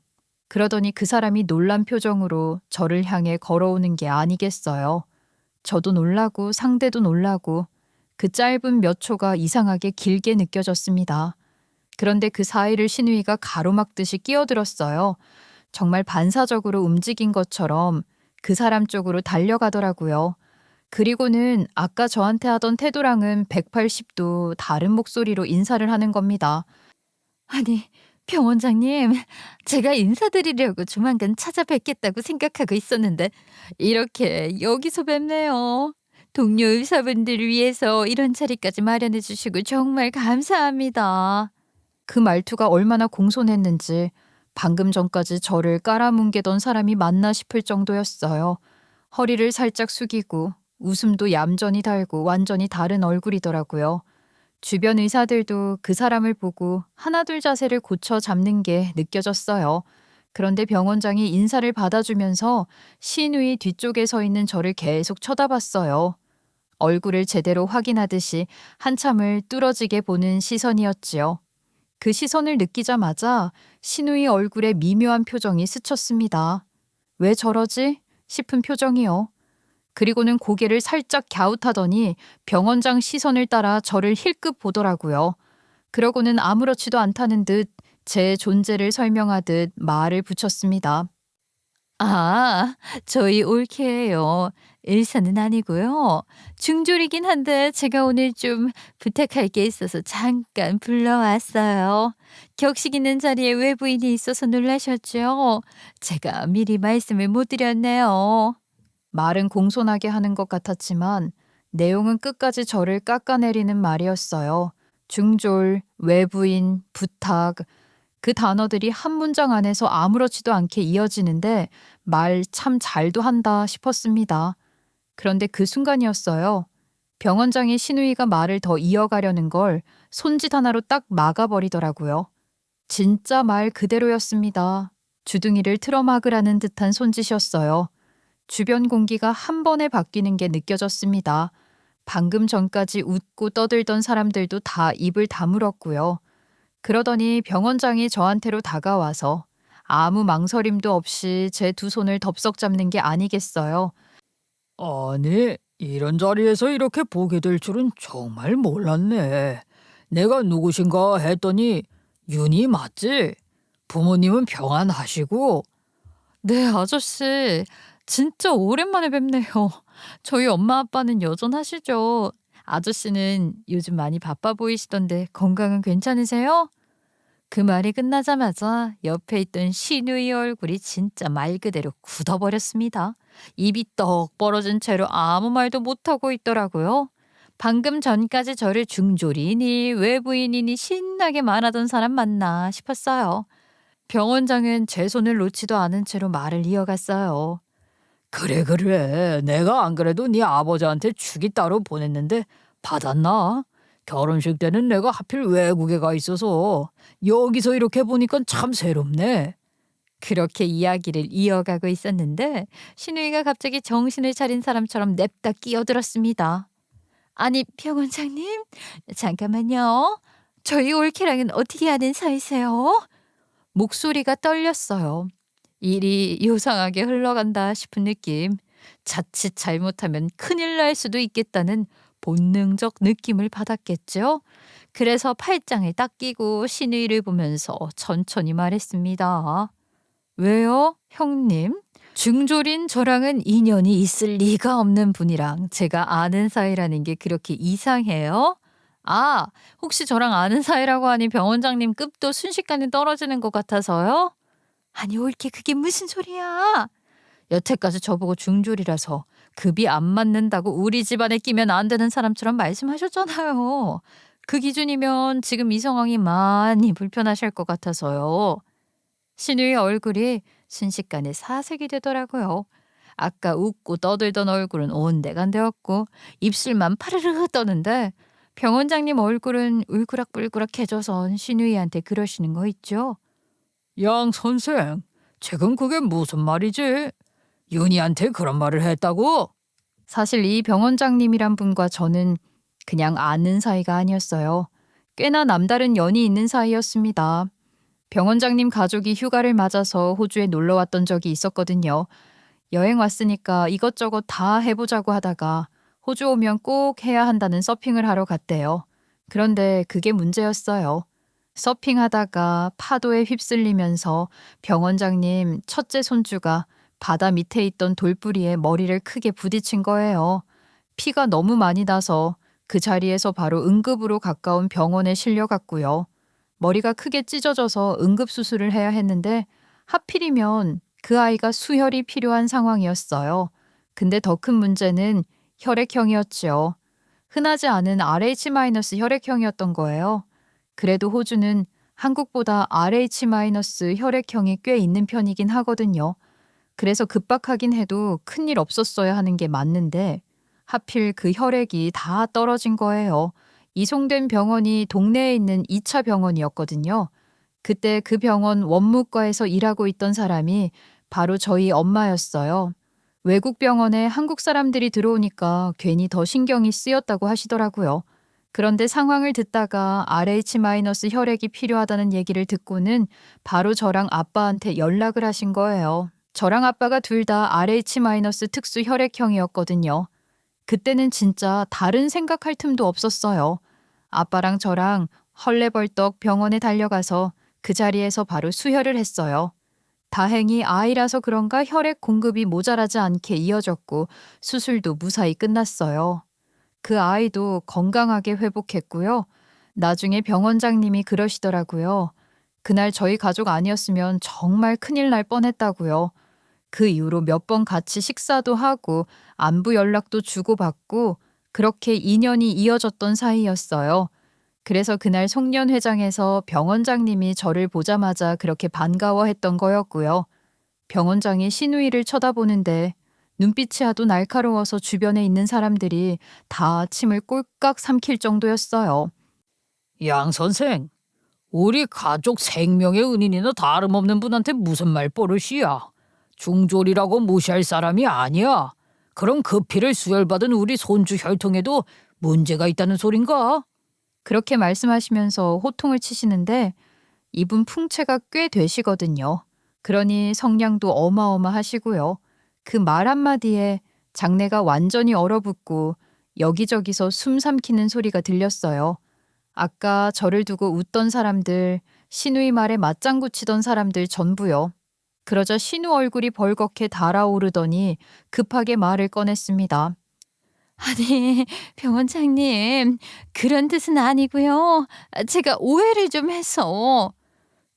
그러더니 그 사람이 놀란 표정으로 저를 향해 걸어오는 게 아니겠어요. 저도 놀라고 상대도 놀라고 그 짧은 몇 초가 이상하게 길게 느껴졌습니다. 그런데 그 사이를 신우이가 가로막듯이 끼어들었어요. 정말 반사적으로 움직인 것처럼 그 사람 쪽으로 달려가더라고요. 그리고는 아까 저한테 하던 태도랑은 180도 다른 목소리로 인사를 하는 겁니다. 아니, 병원장님, 제가 인사드리려고 조만간 찾아뵙겠다고 생각하고 있었는데 이렇게 여기서 뵙네요. 동료 의사분들을 위해서 이런 자리까지 마련해 주시고 정말 감사합니다. 그 말투가 얼마나 공손했는지 방금 전까지 저를 깔아뭉개던 사람이 맞나 싶을 정도였어요. 허리를 살짝 숙이고 웃음도 얌전히 달고 완전히 다른 얼굴이더라고요. 주변 의사들도 그 사람을 보고 하나둘 자세를 고쳐 잡는 게 느껴졌어요. 그런데 병원장이 인사를 받아주면서 신우이 뒤쪽에 서 있는 저를 계속 쳐다봤어요. 얼굴을 제대로 확인하듯이 한참을 뚫어지게 보는 시선이었지요. 그 시선을 느끼자마자 신우이 얼굴에 미묘한 표정이 스쳤습니다. 왜 저러지? 싶은 표정이요. 그리고는 고개를 살짝 갸웃하더니 병원장 시선을 따라 저를 힐끗 보더라고요. 그러고는 아무렇지도 않다는 듯 제 존재를 설명하듯 말을 붙였습니다. 아, 저희 올케예요. 일사는 아니고요. 중졸이긴 한데 제가 오늘 좀 부탁할 게 있어서 잠깐 불러왔어요. 격식 있는 자리에 외부인이 있어서 놀라셨죠? 제가 미리 말씀을 못 드렸네요. 말은 공손하게 하는 것 같았지만 내용은 끝까지 저를 깎아내리는 말이었어요. 중졸, 외부인, 부탁, 그 단어들이 한 문장 안에서 아무렇지도 않게 이어지는데 말 참 잘도 한다 싶었습니다. 그런데 그 순간이었어요. 병원장이 신우이가 말을 더 이어가려는 걸 손짓 하나로 딱 막아버리더라고요. 진짜 말 그대로였습니다. 주둥이를 틀어막으라는 듯한 손짓이었어요. 주변 공기가 한 번에 바뀌는 게 느껴졌습니다. 방금 전까지 웃고 떠들던 사람들도 다 입을 다물었고요. 그러더니 병원장이 저한테로 다가와서 아무 망설임도 없이 제 두 손을 덥석 잡는 게 아니겠어요. 아니, 이런 자리에서 이렇게 보게 될 줄은 정말 몰랐네. 내가 누구신가 했더니 윤희 맞지? 부모님은 평안하시고? 네, 아저씨. 진짜 오랜만에 뵙네요. 저희 엄마 아빠는 여전하시죠? 아저씨는 요즘 많이 바빠 보이시던데 건강은 괜찮으세요? 그 말이 끝나자마자 옆에 있던 신우의 얼굴이 진짜 말 그대로 굳어버렸습니다. 입이 떡 벌어진 채로 아무 말도 못하고 있더라고요. 방금 전까지 저를 중졸이니 외부인이니 신나게 말하던 사람 맞나 싶었어요. 병원장은 제 손을 놓지도 않은 채로 말을 이어갔어요. 그래. 내가 안 그래도 네 아버지한테 축이 따로 보냈는데 받았나? 결혼식 때는 내가 하필 외국에 가 있어서 여기서 이렇게 보니까 참 새롭네. 그렇게 이야기를 이어가고 있었는데 신우이가 갑자기 정신을 차린 사람처럼 냅다 끼어들었습니다. 아니, 병원장님, 잠깐만요. 저희 올케랑은 어떻게 아는 사이세요? 목소리가 떨렸어요. 일이 요상하게 흘러간다 싶은 느낌. 자칫 잘못하면 큰일 날 수도 있겠다는 본능적 느낌을 받았겠죠. 그래서 팔짱을 딱 끼고 신우이를 보면서 천천히 말했습니다. 왜요, 형님? 중졸인 저랑은 인연이 있을 리가 없는 분이랑 제가 아는 사이라는 게 그렇게 이상해요? 아, 혹시 저랑 아는 사이라고 하니 병원장님 급도 순식간에 떨어지는 것 같아서요? 아니, 올케 그게 무슨 소리야? 여태까지 저보고 중졸이라서 급이 안 맞는다고 우리 집안에 끼면 안 되는 사람처럼 말씀하셨잖아요. 그 기준이면 지금 이 상황이 많이 불편하실 것 같아서요. 신우의 얼굴이 순식간에 사색이 되더라고요. 아까 웃고 떠들던 얼굴은 온데간데없고 입술만 파르르 떠는데 병원장님 얼굴은 울그락불그락해져서 신우이한테 그러시는 거 있죠? 양 선생, 지금 그게 무슨 말이지? 윤희한테 그런 말을 했다고? 사실 이 병원장님이란 분과 저는 그냥 아는 사이가 아니었어요. 꽤나 남다른 연이 있는 사이였습니다. 병원장님 가족이 휴가를 맞아서 호주에 놀러 왔던 적이 있었거든요. 여행 왔으니까 이것저것 다 해보자고 하다가 호주 오면 꼭 해야 한다는 서핑을 하러 갔대요. 그런데 그게 문제였어요. 서핑하다가 파도에 휩쓸리면서 병원장님 첫째 손주가 바다 밑에 있던 돌부리에 머리를 크게 부딪힌 거예요. 피가 너무 많이 나서 그 자리에서 바로 응급으로 가까운 병원에 실려갔고요. 머리가 크게 찢어져서 응급수술을 해야 했는데 하필이면 그 아이가 수혈이 필요한 상황이었어요. 근데 더 큰 문제는 혈액형이었지요. 흔하지 않은 RH- 혈액형이었던 거예요. 그래도 호주는 한국보다 RH- 혈액형이 꽤 있는 편이긴 하거든요. 그래서 급박하긴 해도 큰일 없었어야 하는 게 맞는데 하필 그 혈액이 다 떨어진 거예요. 이송된 병원이 동네에 있는 2차 병원이었거든요. 그때 그 병원 원무과에서 일하고 있던 사람이 바로 저희 엄마였어요. 외국 병원에 한국 사람들이 들어오니까 괜히 더 신경이 쓰였다고 하시더라고요. 그런데 상황을 듣다가 RH- 혈액이 필요하다는 얘기를 듣고는 바로 저랑 아빠한테 연락을 하신 거예요. 저랑 아빠가 둘 다 RH- 특수 혈액형이었거든요. 그때는 진짜 다른 생각할 틈도 없었어요. 아빠랑 저랑 헐레벌떡 병원에 달려가서 그 자리에서 바로 수혈을 했어요. 다행히 아이라서 그런가 혈액 공급이 모자라지 않게 이어졌고 수술도 무사히 끝났어요. 그 아이도 건강하게 회복했고요. 나중에 병원장님이 그러시더라고요. 그날 저희 가족 아니었으면 정말 큰일 날 뻔했다고요. 그 이후로 몇 번 같이 식사도 하고 안부 연락도 주고받고 그렇게 인연이 이어졌던 사이였어요. 그래서 그날 송년회장에서 병원장님이 저를 보자마자 그렇게 반가워했던 거였고요. 병원장이 시누이를 쳐다보는데 눈빛이 하도 날카로워서 주변에 있는 사람들이 다 침을 꼴깍 삼킬 정도였어요. 양 선생, 우리 가족 생명의 은인이나 다름없는 분한테 무슨 말버릇이야. 중졸이라고 무시할 사람이 아니야. 그럼 그 피를 수혈받은 우리 손주 혈통에도 문제가 있다는 소린가? 그렇게 말씀하시면서 호통을 치시는데 이분 풍채가 꽤 되시거든요. 그러니 성량도 어마어마하시고요. 그 말 한마디에 장내가 완전히 얼어붙고 여기저기서 숨 삼키는 소리가 들렸어요. 아까 저를 두고 웃던 사람들, 신우의 말에 맞장구 치던 사람들 전부요. 그러자 신우 얼굴이 벌겋게 달아오르더니 급하게 말을 꺼냈습니다. 아니, 병원장님, 그런 뜻은 아니고요. 제가 오해를 좀 해서.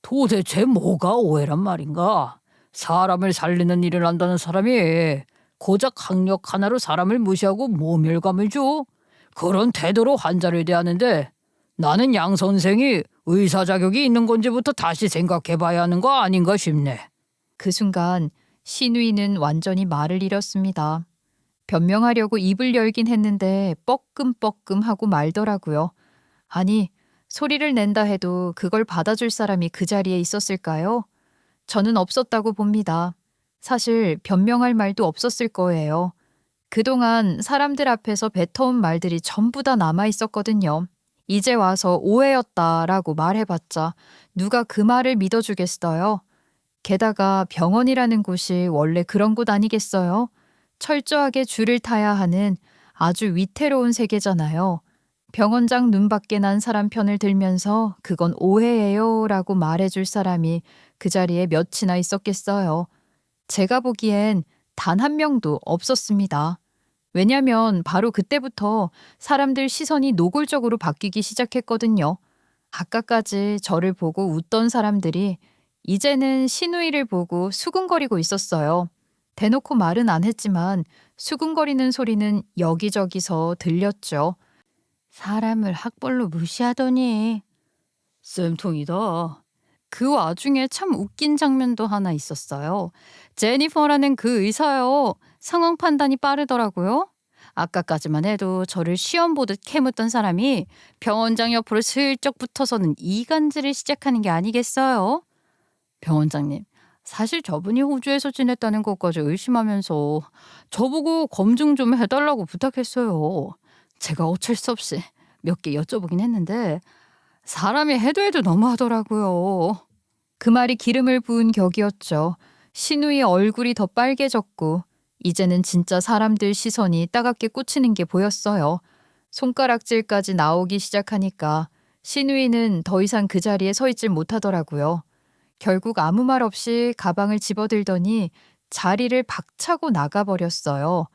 도대체 뭐가 오해란 말인가? 사람을 살리는 일을 한다는 사람이 고작 학력 하나로 사람을 무시하고 모멸감을 줘? 그런 태도로 환자를 대하는데 나는 양 선생이 의사 자격이 있는 건지부터 다시 생각해봐야 하는 거 아닌가 싶네. 그 순간 신우이는 완전히 말을 잃었습니다. 변명하려고 입을 열긴 했는데 뻐끔뻐끔하고 말더라고요. 아니, 소리를 낸다 해도 그걸 받아줄 사람이 그 자리에 있었을까요? 저는 없었다고 봅니다. 사실 변명할 말도 없었을 거예요. 그동안 사람들 앞에서 뱉어온 말들이 전부 다 남아 있었거든요. 이제 와서 오해였다라고 말해봤자 누가 그 말을 믿어주겠어요? 게다가 병원이라는 곳이 원래 그런 곳 아니겠어요? 철저하게 줄을 타야 하는 아주 위태로운 세계잖아요. 병원장 눈밖에 난 사람 편을 들면서 그건 오해예요 라고 말해줄 사람이 그 자리에 몇이나 있었겠어요. 제가 보기엔 단 한 명도 없었습니다. 왜냐면 바로 그때부터 사람들 시선이 노골적으로 바뀌기 시작했거든요. 아까까지 저를 보고 웃던 사람들이 이제는 신우이를 보고 수군거리고 있었어요. 대놓고 말은 안 했지만 수군거리는 소리는 여기저기서 들렸죠. 사람을 학벌로 무시하더니. 쌤통이다. 그 와중에 참 웃긴 장면도 하나 있었어요. 제니퍼라는 그 의사요. 상황 판단이 빠르더라고요. 아까까지만 해도 저를 시험 보듯 캐묻던 사람이 병원장 옆으로 슬쩍 붙어서는 이간질을 시작하는 게 아니겠어요? 병원장님, 사실 저분이 호주에서 지냈다는 것까지 의심하면서 저보고 검증 좀 해달라고 부탁했어요. 제가 어쩔 수 없이 몇 개 여쭤보긴 했는데 사람이 해도 해도 너무하더라고요. 그 말이 기름을 부은 격이었죠. 신우의 얼굴이 더 빨개졌고 이제는 진짜 사람들 시선이 따갑게 꽂히는 게 보였어요. 손가락질까지 나오기 시작하니까 신우이는 더 이상 그 자리에 서 있질 못하더라고요. 결국 아무 말 없이 가방을 집어들더니 자리를 박차고 나가버렸어요.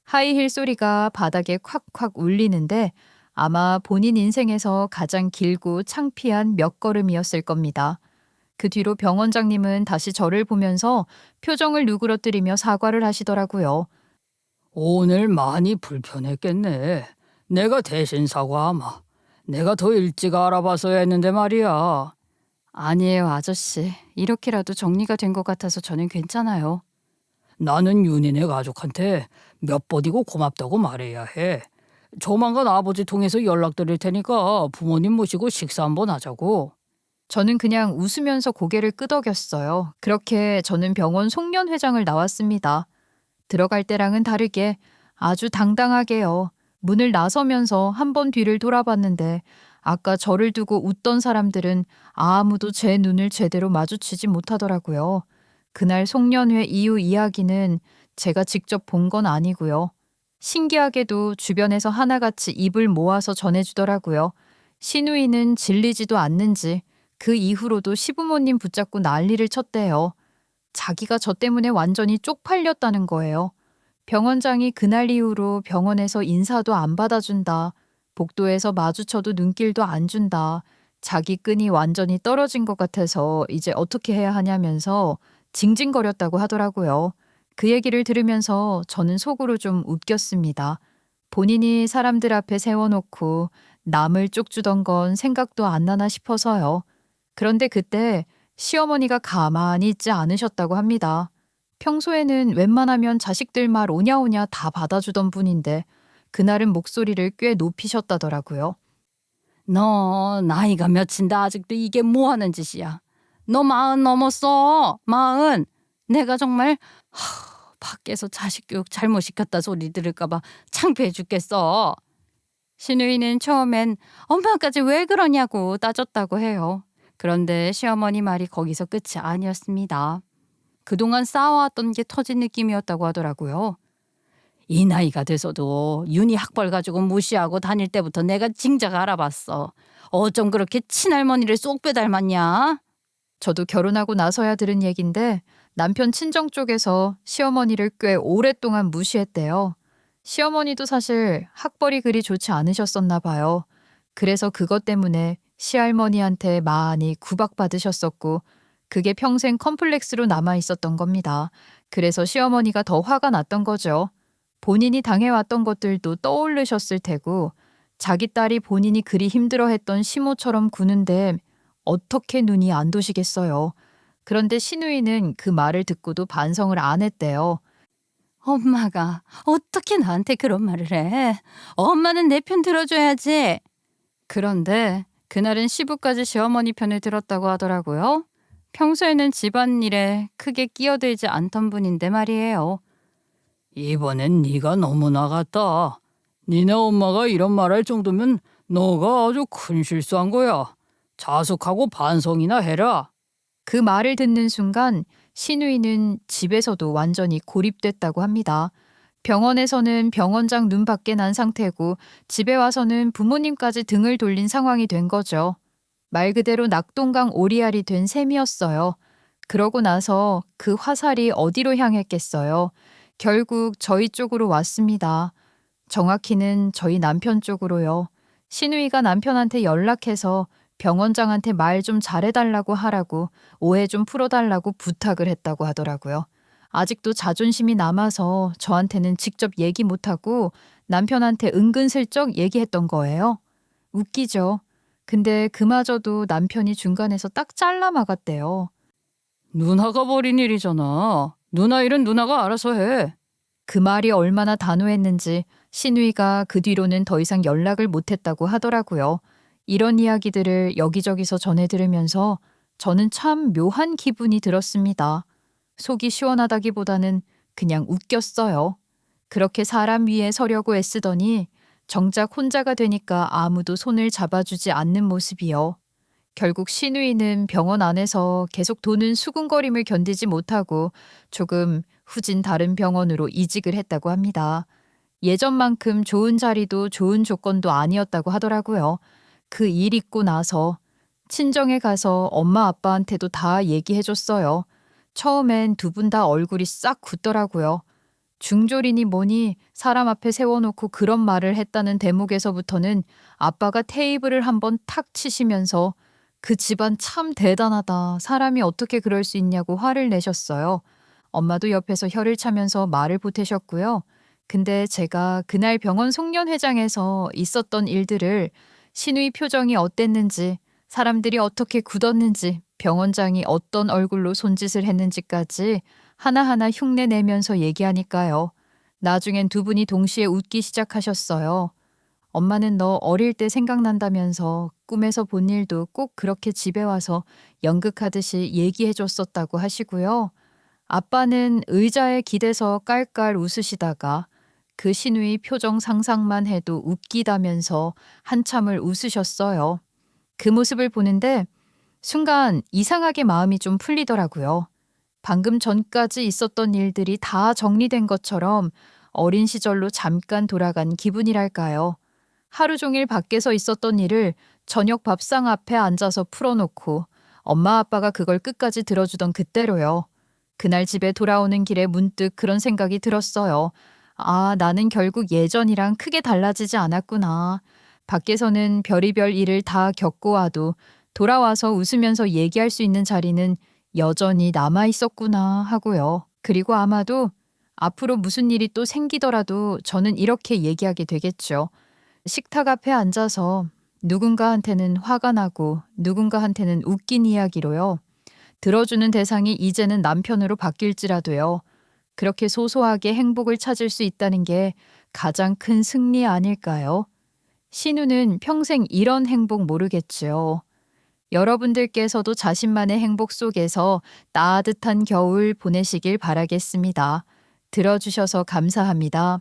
하이힐 소리가 바닥에 콱콱 울리는데 아마 본인 인생에서 가장 길고 창피한 몇 걸음이었을 겁니다. 그 뒤로 병원장님은 다시 저를 보면서 표정을 누그러뜨리며 사과를 하시더라고요. 오늘 많이 불편했겠네. 내가 대신 사과하마. 내가 더 일찍 알아봐서야 했는데 말이야. 아니에요, 아저씨. 이렇게라도 정리가 된 것 같아서 저는 괜찮아요. 나는 윤희네 가족한테 몇 번이고 고맙다고 말해야 해. 조만간 아버지 통해서 연락드릴 테니까 부모님 모시고 식사 한번 하자고. 저는 그냥 웃으면서 고개를 끄덕였어요. 그렇게 저는 병원 송년회장을 나왔습니다. 들어갈 때랑은 다르게 아주 당당하게요. 문을 나서면서 한 번 뒤를 돌아봤는데 아까 저를 두고 웃던 사람들은 아무도 제 눈을 제대로 마주치지 못하더라고요. 그날 송년회 이후 이야기는 제가 직접 본 건 아니고요. 신기하게도 주변에서 하나같이 입을 모아서 전해주더라고요. 신우이는 질리지도 않는지 그 이후로도 시부모님 붙잡고 난리를 쳤대요. 자기가 저 때문에 완전히 쪽팔렸다는 거예요. 병원장이 그날 이후로 병원에서 인사도 안 받아준다. 복도에서 마주쳐도 눈길도 안 준다. 자기 끈이 완전히 떨어진 것 같아서 이제 어떻게 해야 하냐면서 징징거렸다고 하더라고요. 그 얘기를 들으면서 저는 속으로 좀 웃겼습니다. 본인이 사람들 앞에 세워놓고 남을 쪽주던 건 생각도 안 나나 싶어서요. 그런데 그때 시어머니가 가만히 있지 않으셨다고 합니다. 평소에는 웬만하면 자식들 말 오냐오냐 다 받아주던 분인데 그날은 목소리를 꽤 높이셨다더라고요. 너 나이가 몇인데 아직도 이게 뭐 하는 짓이야. 너 40 넘었어. 40. 내가 정말 밖에서 자식 교육 잘못 시켰다 소리 들을까 봐 창피해 죽겠어. 신우이는 처음엔 엄마까지 왜 그러냐고 따졌다고 해요. 그런데 시어머니 말이 거기서 끝이 아니었습니다. 그동안 쌓아왔던 게 터진 느낌이었다고 하더라고요. 이 나이가 돼서도 윤희 학벌 가지고 무시하고 다닐 때부터 내가 징자가 알아봤어. 어쩜 그렇게 친할머니를 쏙 빼닮았냐? 저도 결혼하고 나서야 들은 얘긴데 남편 친정 쪽에서 시어머니를 꽤 오랫동안 무시했대요. 시어머니도 사실 학벌이 그리 좋지 않으셨었나 봐요. 그래서 그것 때문에 시할머니한테 많이 구박받으셨었고 그게 평생 컴플렉스로 남아 있었던 겁니다. 그래서 시어머니가 더 화가 났던 거죠. 본인이 당해왔던 것들도 떠오르셨을 테고 자기 딸이 본인이 그리 힘들어했던 시모처럼 구는데 어떻게 눈이 안 도시겠어요. 그런데 신우이는 그 말을 듣고도 반성을 안 했대요. 엄마가 어떻게 나한테 그런 말을 해? 엄마는 내 편 들어줘야지. 그런데 그날은 시부까지 시어머니 편을 들었다고 하더라고요. 평소에는 집안일에 크게 끼어들지 않던 분인데 말이에요. 이번엔 네가 너무 나갔다. 니네 엄마가 이런 말할 정도면 너가 아주 큰 실수한 거야. 자숙하고 반성이나 해라. 그 말을 듣는 순간 신우이는 집에서도 완전히 고립됐다고 합니다. 병원에서는 병원장 눈밖에 난 상태고 집에 와서는 부모님까지 등을 돌린 상황이 된 거죠. 말 그대로 낙동강 오리알이 된 셈이었어요. 그러고 나서 그 화살이 어디로 향했겠어요. 결국 저희 쪽으로 왔습니다. 정확히는 저희 남편 쪽으로요. 신우이가 남편한테 연락해서 병원장한테 말 좀 잘해달라고 하라고 오해 좀 풀어달라고 부탁을 했다고 하더라고요. 아직도 자존심이 남아서 저한테는 직접 얘기 못하고 남편한테 은근슬쩍 얘기했던 거예요. 웃기죠. 근데 그마저도 남편이 중간에서 딱 잘라 막았대요. 누나가 벌인 일이잖아. 누나 일은 누나가 알아서 해. 그 말이 얼마나 단호했는지 신우이가 그 뒤로는 더 이상 연락을 못했다고 하더라고요. 이런 이야기들을 여기저기서 전해 들으면서 저는 참 묘한 기분이 들었습니다. 속이 시원하다기보다는 그냥 웃겼어요. 그렇게 사람 위에 서려고 애쓰더니 정작 혼자가 되니까 아무도 손을 잡아주지 않는 모습이요. 결국 신우이는 병원 안에서 계속 도는 수군거림을 견디지 못하고 조금 후진 다른 병원으로 이직을 했다고 합니다. 예전만큼 좋은 자리도 좋은 조건도 아니었다고 하더라고요. 그 일 있고 나서 친정에 가서 엄마 아빠한테도 다 얘기해줬어요. 처음엔 두 분 다 얼굴이 싹 굳더라고요. 중졸이니 뭐니 사람 앞에 세워놓고 그런 말을 했다는 대목에서부터는 아빠가 테이블을 한번 탁 치시면서 그 집안 참 대단하다. 사람이 어떻게 그럴 수 있냐고 화를 내셨어요. 엄마도 옆에서 혀를 차면서 말을 보태셨고요. 근데 제가 그날 병원 송년회장에서 있었던 일들을 신우이 표정이 어땠는지, 사람들이 어떻게 굳었는지, 병원장이 어떤 얼굴로 손짓을 했는지까지 하나하나 흉내 내면서 얘기하니까요. 나중엔 두 분이 동시에 웃기 시작하셨어요. 엄마는 너 어릴 때 생각난다면서 꿈에서 본 일도 꼭 그렇게 집에 와서 연극하듯이 얘기해 줬었다고 하시고요. 아빠는 의자에 기대서 깔깔 웃으시다가 그 신우의 표정 상상만 해도 웃기다면서 한참을 웃으셨어요. 그 모습을 보는데 순간 이상하게 마음이 좀 풀리더라고요. 방금 전까지 있었던 일들이 다 정리된 것처럼 어린 시절로 잠깐 돌아간 기분이랄까요. 하루 종일 밖에서 있었던 일을 저녁 밥상 앞에 앉아서 풀어놓고 엄마 아빠가 그걸 끝까지 들어주던 그때로요. 그날 집에 돌아오는 길에 문득 그런 생각이 들었어요. 아, 나는 결국 예전이랑 크게 달라지지 않았구나. 밖에서는 별의별 일을 다 겪고 와도 돌아와서 웃으면서 얘기할 수 있는 자리는 여전히 남아 있었구나 하고요. 그리고 아마도 앞으로 무슨 일이 또 생기더라도 저는 이렇게 얘기하게 되겠죠. 식탁 앞에 앉아서 누군가한테는 화가 나고 누군가한테는 웃긴 이야기로요. 들어주는 대상이 이제는 남편으로 바뀔지라도요. 그렇게 소소하게 행복을 찾을 수 있다는 게 가장 큰 승리 아닐까요? 신우는 평생 이런 행복 모르겠지요. 여러분들께서도 자신만의 행복 속에서 따뜻한 겨울 보내시길 바라겠습니다. 들어주셔서 감사합니다.